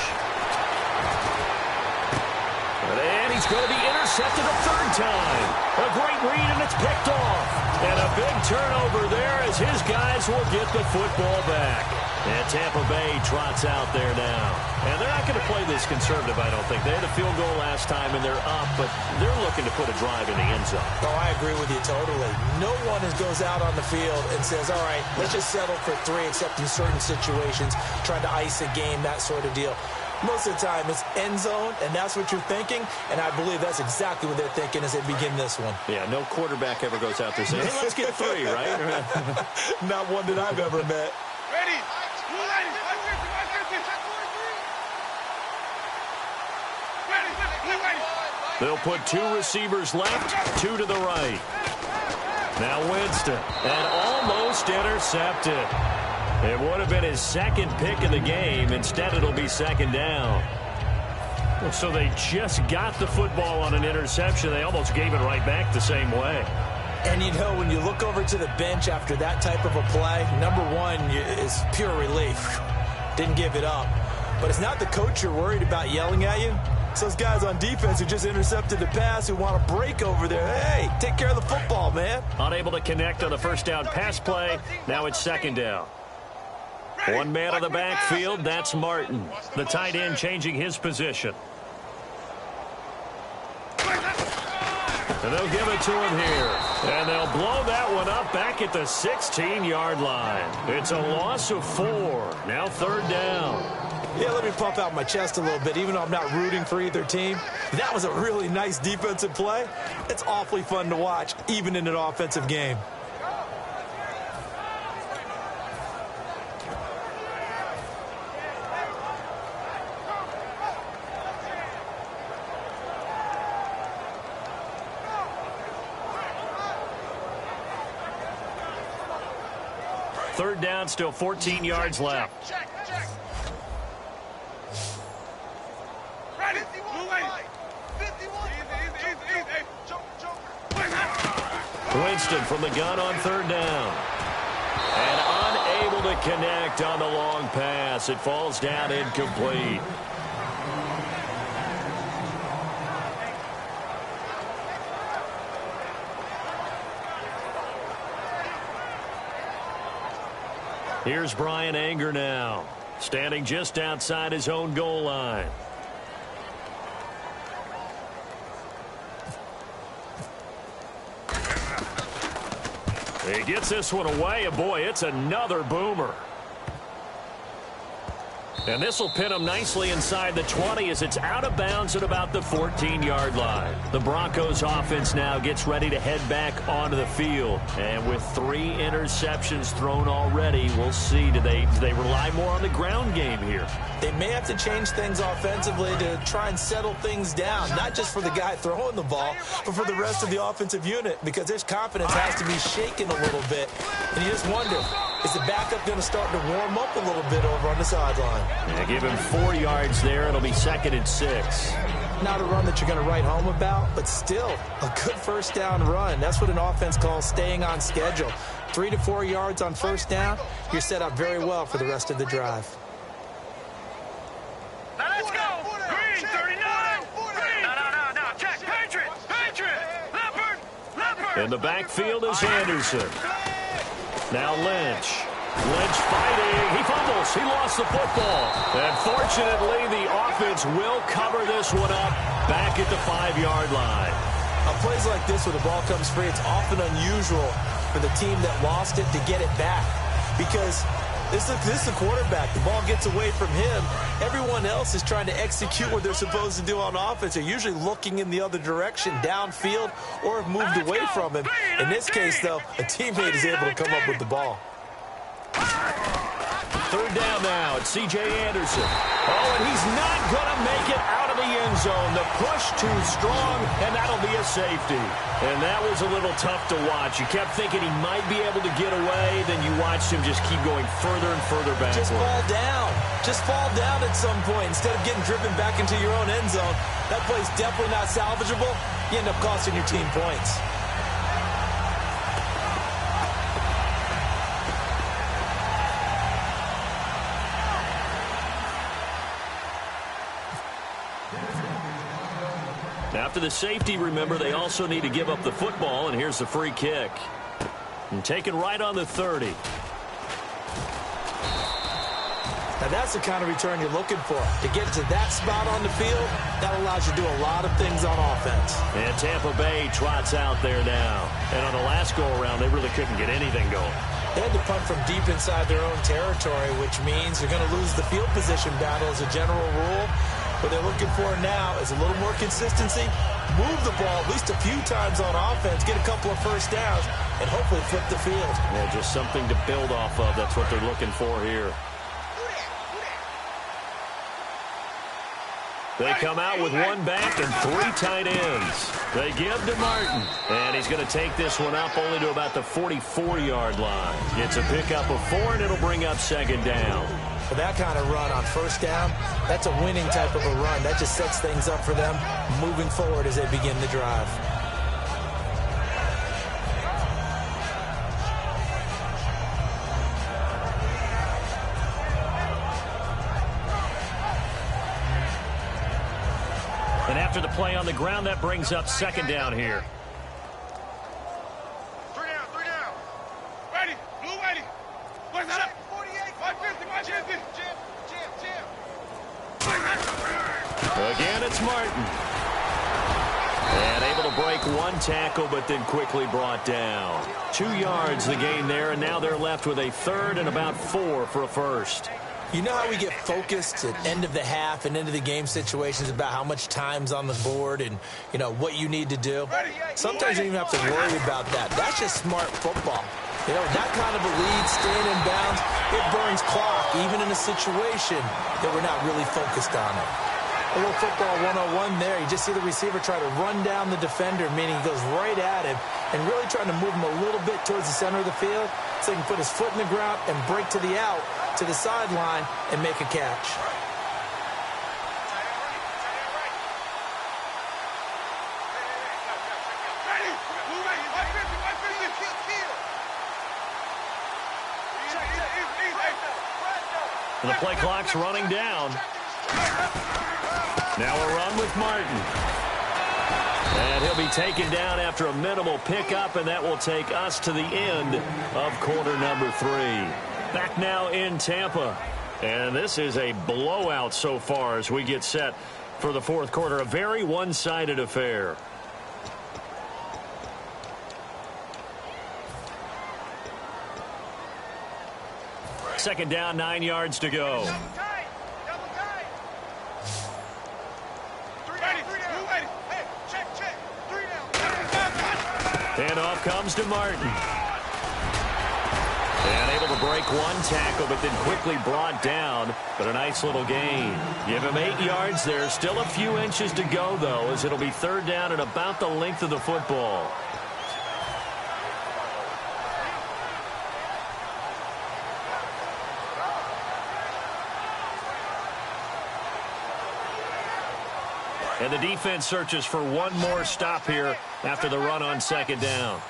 And he's going to be intercepted a third time. A great read, and it's picked off. And a big turnover there as his guys will get the football back. And Tampa Bay trots out there now. And they're not going to play this conservative, I don't think. They had a field goal last time, and they're up, but they're looking to put a drive in the end zone. Oh, I agree with you totally. No one goes out on the field and says, all right, let's just settle for 3, except in certain situations, trying to ice a game, that sort of deal. Most of the time, it's end zone, and that's what you're thinking, and I believe that's exactly what they're thinking as they begin this one. Yeah, no quarterback ever goes out there saying, hey, let's get 3, right? Not one that I've ever met. Ready? They'll put 2 receivers left, 2 to the right. Now Winston, and almost intercepted. It would have been his second pick of the game. Instead, it'll be 2nd down. So they just got the football on an interception. They almost gave it right back the same way. And you know, when you look over to the bench after that type of a play, number one is pure relief. Didn't give it up. But it's not the coach you're worried about yelling at you. It's those guys on defense who just intercepted the pass who want to break over there. Hey, take care of the football, man. Unable to connect on the first down pass play. Now it's 2nd down. One man on the backfield, that's Martin. The tight end changing his position. And they'll give it to him here. And they'll blow that one up back at the 16-yard line. It's a loss of 4. Now 3rd down. Yeah, let me pump out my chest a little bit, even though I'm not rooting for either team. That was a really nice defensive play. It's awfully fun to watch, even in an offensive game. Third down, still 14 yards left. Check. Ready. Blue lady. 51. Easy. Hey, Joker. Winston from the gun on third down. And unable to connect on the long pass. It falls down incomplete. Here's Brian Anger now, standing just outside his own goal line. He gets this one away, and boy, it's another boomer. And this will pin him nicely inside the 20 as it's out of bounds at about the 14-yard line. The Broncos offense now gets ready to head back onto the field. And with 3 interceptions thrown already, we'll see, do they rely more on the ground game here? They may have to change things offensively to try and settle things down, not just for the guy throwing the ball, but for the rest of the offensive unit, because their confidence has to be shaken a little bit. And you just wonder, is the backup going to start to warm up a little bit over on the sideline? Yeah, give him 4 yards there. It'll be 2nd and 6. Not a run that you're going to write home about, but still a good first down run. That's what an offense calls staying on schedule. 3 to 4 yards on first down, you're set up very well for the rest of the drive. Now let's go. Green, 39. Green. No. Check. Patriot. Leopard. In the backfield is Anderson. Now Lynch. Lynch fighting. He fumbles. He lost the football. And fortunately, the offense will cover this one up back at the 5-yard line. On plays like this where the ball comes free, it's often unusual for the team that lost it to get it back. Because this is the quarterback. The ball gets away from him. Everyone else is trying to execute what they're supposed to do on offense. They're usually looking in the other direction, downfield, or have moved away from him. In this case, though, a teammate is able to come up with the ball. Third down now. It's C.J. Anderson. Oh, and he's not going to make it out of the end zone. The push too strong, and that'll be a safety. And that was a little tough to watch. You kept thinking he might be able to get away, then you watched him just keep going further and further backward. Just fall down. Just fall down at some point. Instead of getting driven back into your own end zone, that play's definitely not salvageable. You end up costing your team points. After the safety, remember, they also need to give up the football, and here's the free kick. And taken right on the 30. Now that's the kind of return you're looking for. To get to that spot on the field, that allows you to do a lot of things on offense. And Tampa Bay trots out there now. And on the last go-around, they really couldn't get anything going. They had to punt from deep inside their own territory, which means they're going to lose the field position battle as a general rule. What they're looking for now is a little more consistency, move the ball at least a few times on offense, get a couple of first downs, and hopefully flip the field. Yeah, just something to build off of. That's what they're looking for here. They come out with 1 back and 3 tight ends. They give to Martin. And he's going to take this one up only to about the 44-yard line. It's a pickup of 4, and it'll bring up 2nd down. For that kind of run on first down, that's a winning type of a run. That just sets things up for them moving forward as they begin the drive. And after the play on the ground, that brings up 2nd down here. 3 down. Ready. Blue ready. What's that? 48. 550. Jam. Again, it's Martin. And able to break 1 tackle, but then quickly brought down. 2 yards the gain there, and now they're left with a 3rd and about 4 for a first. You know how we get focused at end of the half and end of the game situations about how much time's on the board and, you know, what you need to do? Sometimes you don't even have to worry about that. That's just smart football. You know, that kind of a lead, staying in bounds, it burns clock, even in a situation that we're not really focused on it. A little football 101 there. You just see the receiver try to run down the defender, meaning he goes right at him, and really trying to move him a little bit towards the center of the field. so he can put his foot in the ground and break to the out, to the sideline, and make a catch. The play clock's running down. Now a run with Martin. And he'll be taken down after a minimal pickup, and that will take us to the end of quarter number 3. Back now in Tampa. And this is a blowout so far as we get set for the fourth quarter. A very one-sided affair. Second down, 9 yards to go. And off comes to Martin. And able to break one tackle, but then quickly brought down. But a nice little gain. Give him 8 yards there. Still a few inches to go, though, as it'll be third down at about the length of the football. And the defense searches for one more stop here after the run on second down.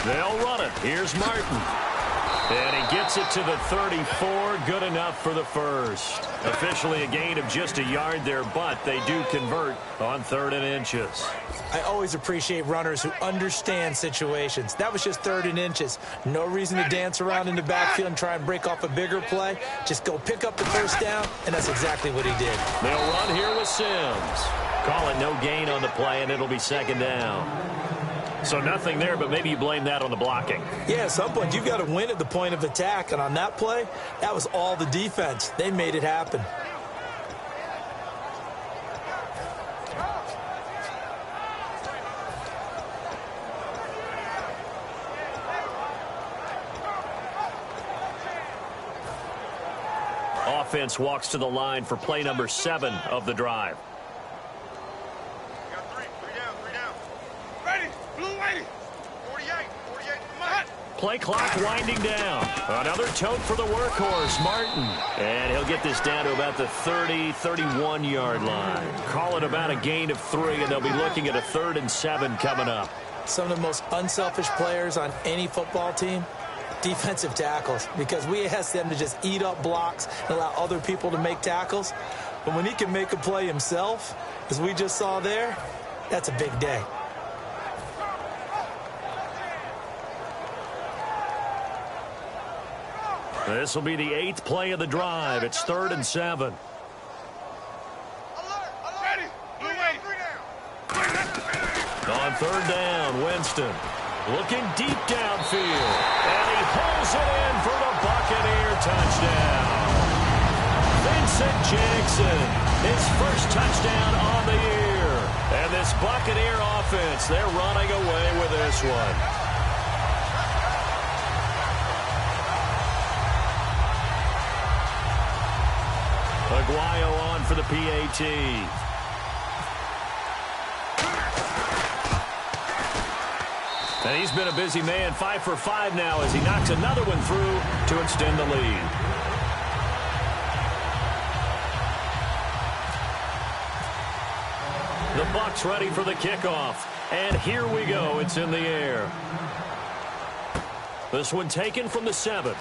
They'll run it. Here's Martin. And he gets it to the 34. Good enough for the first. Officially a gain of just a yard there, but they do convert on 3rd and inches. I always appreciate runners who understand situations. That was just 3rd and inches. No reason to dance around in the backfield and try and break off a bigger play. Just go pick up the first down, and that's exactly what he did. They'll run here with Sims. Call it no gain on the play, and it'll be second down. So nothing there, but maybe you blame that on the blocking. Yeah, at some point, you've got to win at the point of attack. And on that play, that was all the defense. They made it happen. Offense walks to the line for play number 7 of the drive. Play clock winding down. Another tote for the workhorse, Martin. And he'll get this down to about the 30, 31-yard line. Call it about a gain of 3, and they'll be looking at a 3rd and 7 coming up. Some of the most unselfish players on any football team, defensive tackles, because we ask them to just eat up blocks and allow other people to make tackles. But when he can make a play himself, as we just saw there, that's a big day. This will be the 8th play of the drive. It's 3rd and 7. On 3rd down, Winston looking deep downfield. And he pulls it in for the Buccaneer touchdown. Vincent Jackson, his first touchdown on the year. And this Buccaneer offense, they're running away with this one. Aguayo on for the PAT. And he's been a busy man, 5 for 5 now as he knocks another one through to extend the lead. The Bucs ready for the kickoff. And here we go. It's in the air. This one taken from the 7.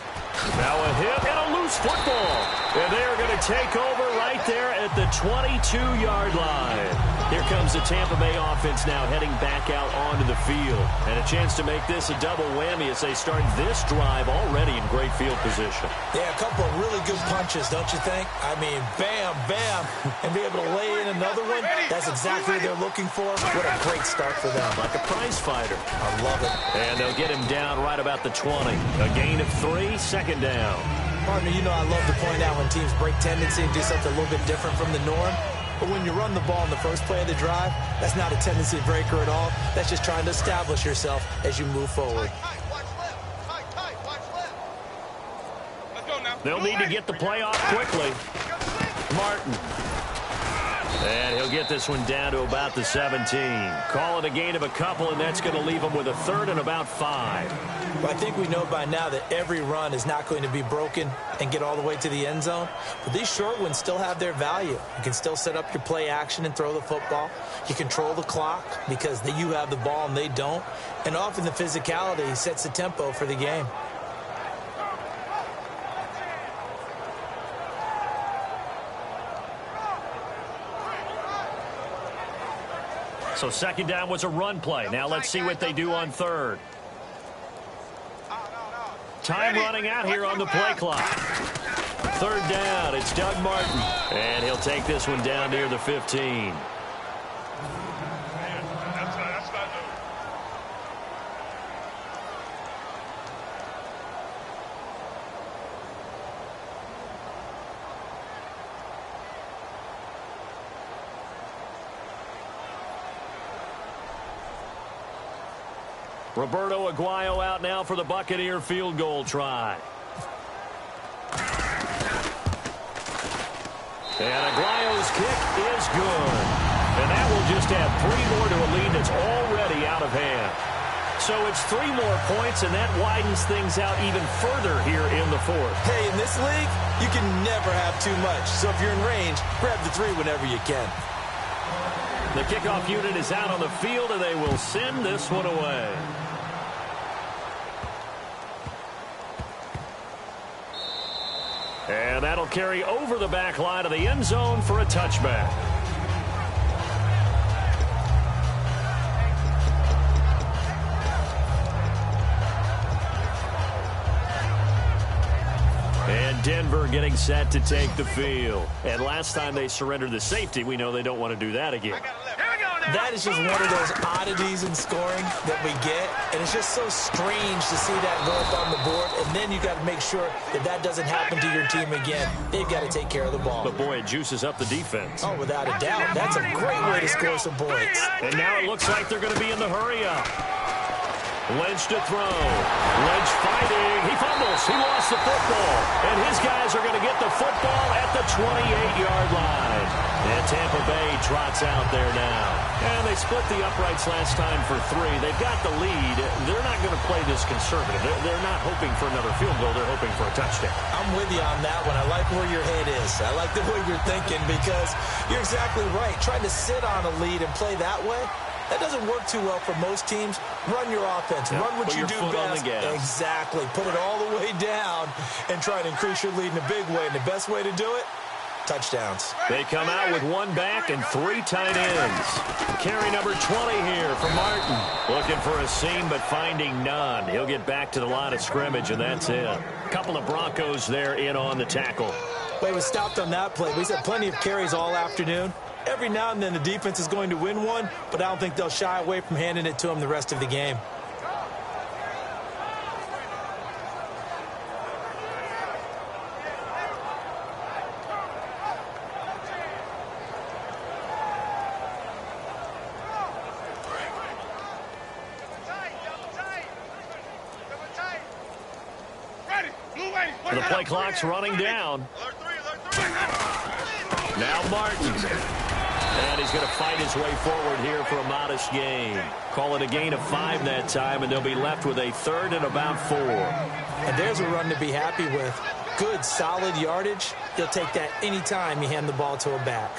Now a hit and a loose football. And they are going to take over right there at the 22-yard line. Here comes the Tampa Bay offense now heading back out onto the field. And a chance to make this a double whammy as they start this drive already in great field position. Yeah, a couple of really good punches, don't you think? I mean, bam, bam. And be able to lay in another one, that's exactly what they're looking for. What a great start for them. Like a prize fighter. I love it. And they'll get him down right about the 20. A gain of 3, second down. Partner, you know I love to point out when teams break tendency and do something a little bit different from the norm. But when you run the ball in the first play of the drive, that's not a tendency breaker at all. That's just trying to establish yourself as you move forward. They'll need to get the play off quickly. Martin. And he'll get this one down to about the 17. Call it a gain of a couple, and that's going to leave him with a third and about 5. Well, I think we know by now that every run is not going to be broken and get all the way to the end zone. But these short ones still have their value. You can still set up your play action and throw the football. You control the clock because you have the ball and they don't. And often the physicality sets the tempo for the game. So second down was a run play. Now let's see what they do on third. Time running out here on the play clock. Third down, it's Doug Martin. And he'll take this one down near the 15. Roberto Aguayo out now for the Buccaneer field goal try. And Aguayo's kick is good. And that will just add 3 more to a lead that's already out of hand. So it's 3 more points, and that widens things out even further here in the fourth. Hey, in this league, you can never have too much. So if you're in range, grab the 3 whenever you can. The kickoff unit is out on the field, and they will send this one away. And that'll carry over the back line of the end zone for a touchback. And Denver getting set to take the field. And last time they surrendered the safety, we know they don't want to do that again. That is just one of those oddities in scoring that we get, and it's just so strange to see that go up on the board, and then you got to make sure that that doesn't happen to your team again. They've got to take care of the ball. But, boy, it juices up the defense. Oh, without a doubt. That's a great way to score some points. And now it looks like they're going to be in the hurry-up. Lynch to throw. Lynch fighting. He fumbles. He lost the football. And his guys are going to get the football at the 28-yard line. And Tampa Bay trots out there now. And they split the uprights last time for 3. They've got the lead. They're not going to play this conservative. They're not hoping for another field goal. They're hoping for a touchdown. I'm with you on that one. I like where your head is. I like the way you're thinking because you're exactly right. Trying to sit on a lead and play that way, that doesn't work too well for most teams. Run your offense. Run what you do best. Exactly. Put it all the way down and try to increase your lead in a big way. And the best way to do it, touchdowns. They come out with 1 back and 3 tight ends. Carry number 20 here for Martin. Looking for a seam, but finding none. He'll get back to the line of scrimmage, and that's it. A couple of Broncos there in on the tackle. Well, he was stopped on that play. We've had plenty of carries all afternoon. Every now and then the defense is going to win one, but I don't think they'll shy away from handing it to him the rest of the game. The play clock's running down. Now Martin. And he's going to fight his way forward here for a modest gain. Call it a gain of 5 that time, and they'll be left with a third and about 4. And there's a run to be happy with. Good, solid yardage. He'll take that any time you hand the ball to a back.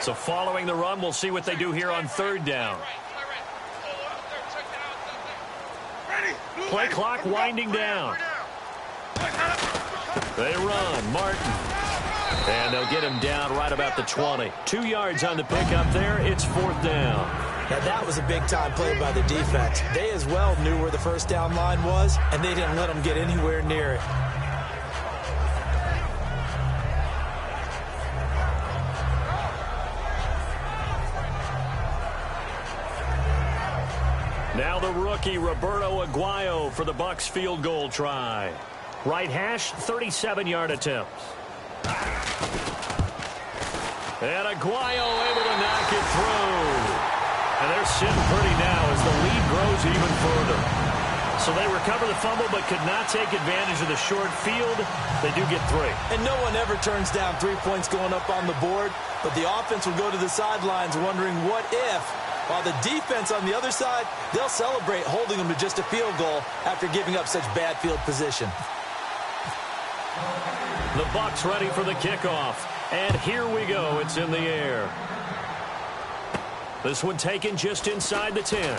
So following the run, we'll see what they do here on third down. Play clock winding down. They run. Martin. And they'll get him down right about the 20. 2 yards on the pickup there. It's 4th down. Now that was a big-time play by the defense. They as well knew where the first down line was, and they didn't let them get anywhere near it. Now the rookie, Roberto Aguayo, for the Bucs field goal try. Right hash, 37-yard attempt. And Aguayo able to knock it through. And they're sitting pretty further. So they recover the fumble but could not take advantage of the short field. They do get 3. And no one ever turns down 3 points going up on the board, but the offense will go to the sidelines wondering what if, while the defense on the other side, they'll celebrate holding them to just a field goal after giving up such bad field position. The Bucs ready for the kickoff. And here we go. It's in the air. This one taken just inside the 10.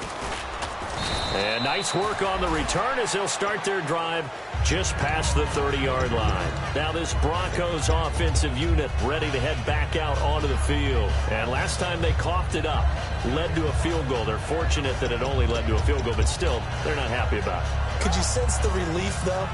And nice work on the return as they'll start their drive just past the 30-yard line. Now this Broncos offensive unit ready to head back out onto the field. And last time they coughed it up, led to a field goal. They're fortunate that it only led to a field goal, but still, they're not happy about it. Could you sense the relief, though,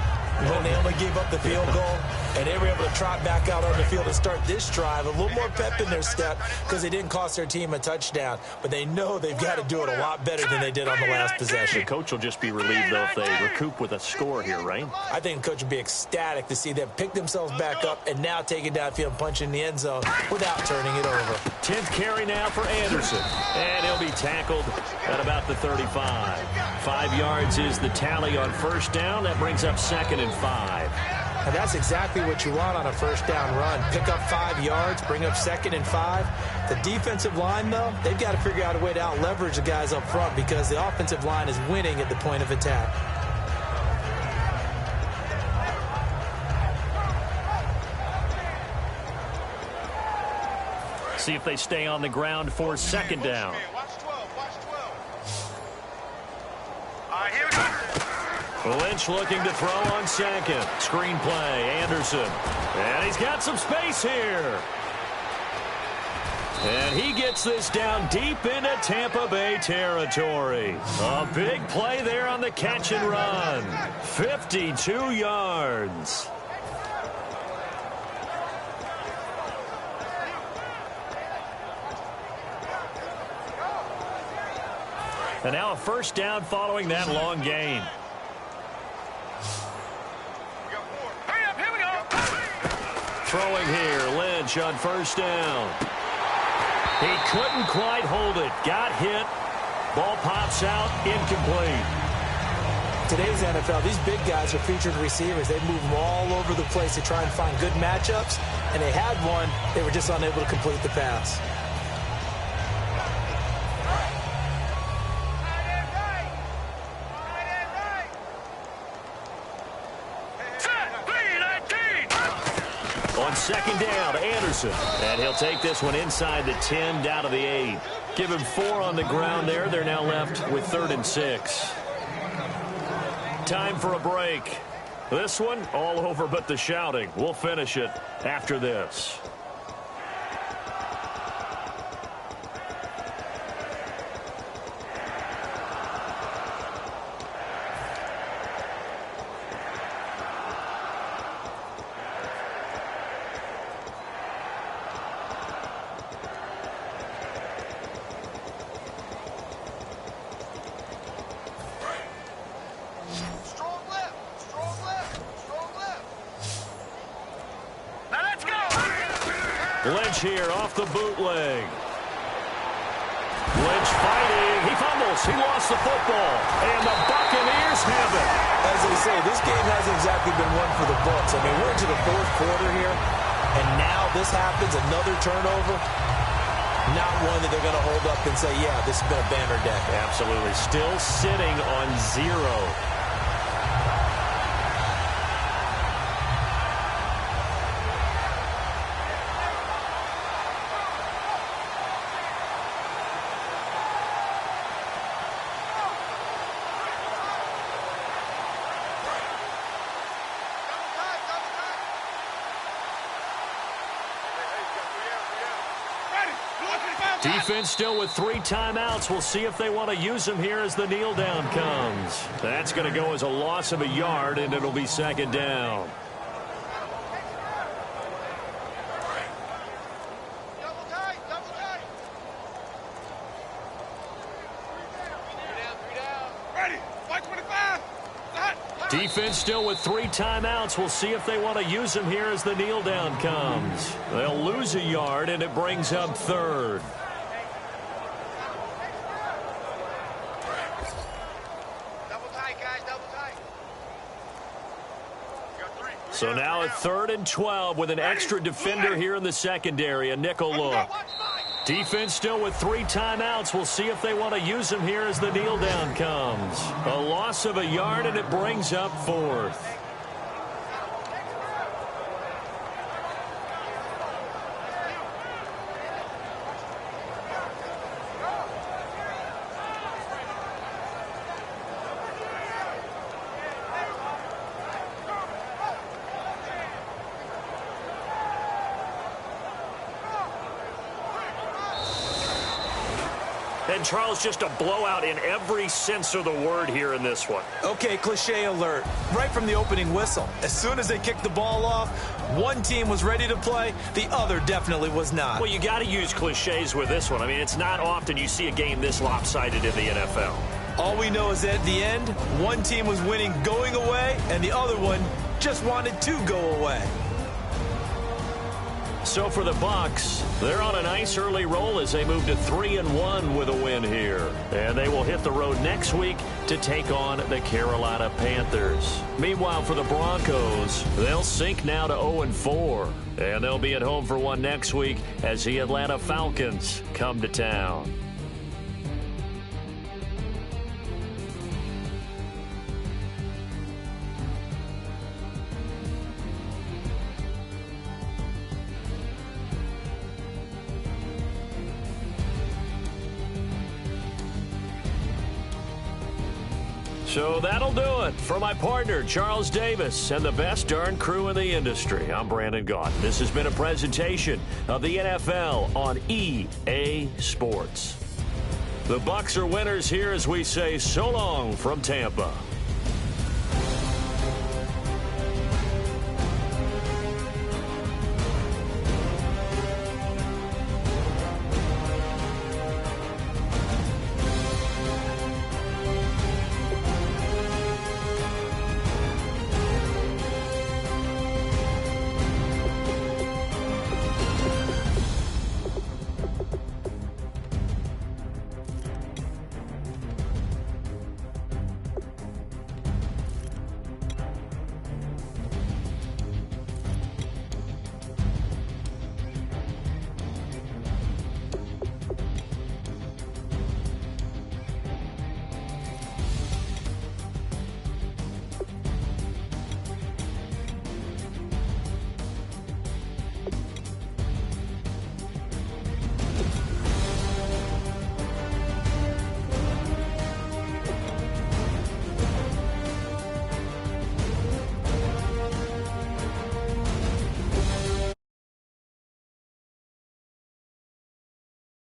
when they only gave up the field goal and they were able to trot back out on the field and start this drive? A little more pep in their step because they didn't cost their team a touchdown. But they know they've got to do it a lot better than they did on the last possession. The coach will just be relieved, though, if they recoup with a score here, right? I think the coach would be ecstatic to see them pick themselves back up and now take it downfield and punch in the end zone without turning it over. 10th carry now for Anderson. And he'll be tackled at about the 35. 5 yards is the tally on first down. That brings up 2nd and 5. And that's exactly what you want on a first down run. Pick up 5 yards, bring up 2nd and 5. The defensive line, though, they've got to figure out a way to out-leverage the guys up front because the offensive line is winning at the point of attack. See if they stay on the ground for 2nd down. Watch 12. Watch 12. All right, here we go. Lynch looking to throw on 2nd. Screenplay, Anderson. And he's got some space here. And he gets this down deep into Tampa Bay territory. A big play there on the catch and run. 52 yards. And now a first down following that long gain. Throwing here, Lynch on first down. He couldn't quite hold it. Got hit. Ball pops out, incomplete. Today's NFL, these big guys are featured receivers. They move them all over the place to try and find good matchups, and they had one. They were just unable to complete the pass. On 2nd down, Anderson. And he'll take this one inside the 10, down to the 8. Give him 4 on the ground there. They're now left with 3rd and 6. Time for a break. This one, all over but the shouting. We'll finish it after this. Lynch here off the bootleg. Lynch fighting. He fumbles. He lost the football. And the Buccaneers have it. As they say, this game hasn't exactly been one for the Bucs. I mean, we're into the 4th quarter here, and now this happens, another turnover. Not one that they're going to hold up and say, yeah, this has been a banner day. Absolutely. Still sitting on 0. Defense still with 3 timeouts. We'll see if they want to use them here as the kneel down comes. That's going to go as a loss of a yard, and it'll be 2nd down. Defense still with 3 timeouts. We'll see if they want to use them here as the kneel down comes. They'll lose a yard, and it brings up 3rd. So now a 3rd and 12 with an extra defender here in the secondary, a nickel look. Defense still with 3 timeouts. We'll see if they want to use them here as the kneel down comes. A loss of a yard, and it brings up 4th. And, Charles, just a blowout in every sense of the word here in this one. Okay, cliche alert. Right from the opening whistle. As soon as they kicked the ball off, one team was ready to play, the other definitely was not. Well, you got to use cliches with this one. I mean, it's not often you see a game this lopsided in the NFL. All we know is that at the end, one team was winning going away, and the other one just wanted to go away. So for the Bucs, they're on a nice early roll as they move to 3-1 with a win here. And they will hit the road next week to take on the Carolina Panthers. Meanwhile, for the Broncos, they'll sink now to 0-4. And they'll be at home for one next week as the Atlanta Falcons come to town. So that'll do it for my partner, Charles Davis, and the best darn crew in the industry. I'm Brandon Gaudin. This has been a presentation of the NFL on EA Sports. The Bucs are winners here as we say so long from Tampa.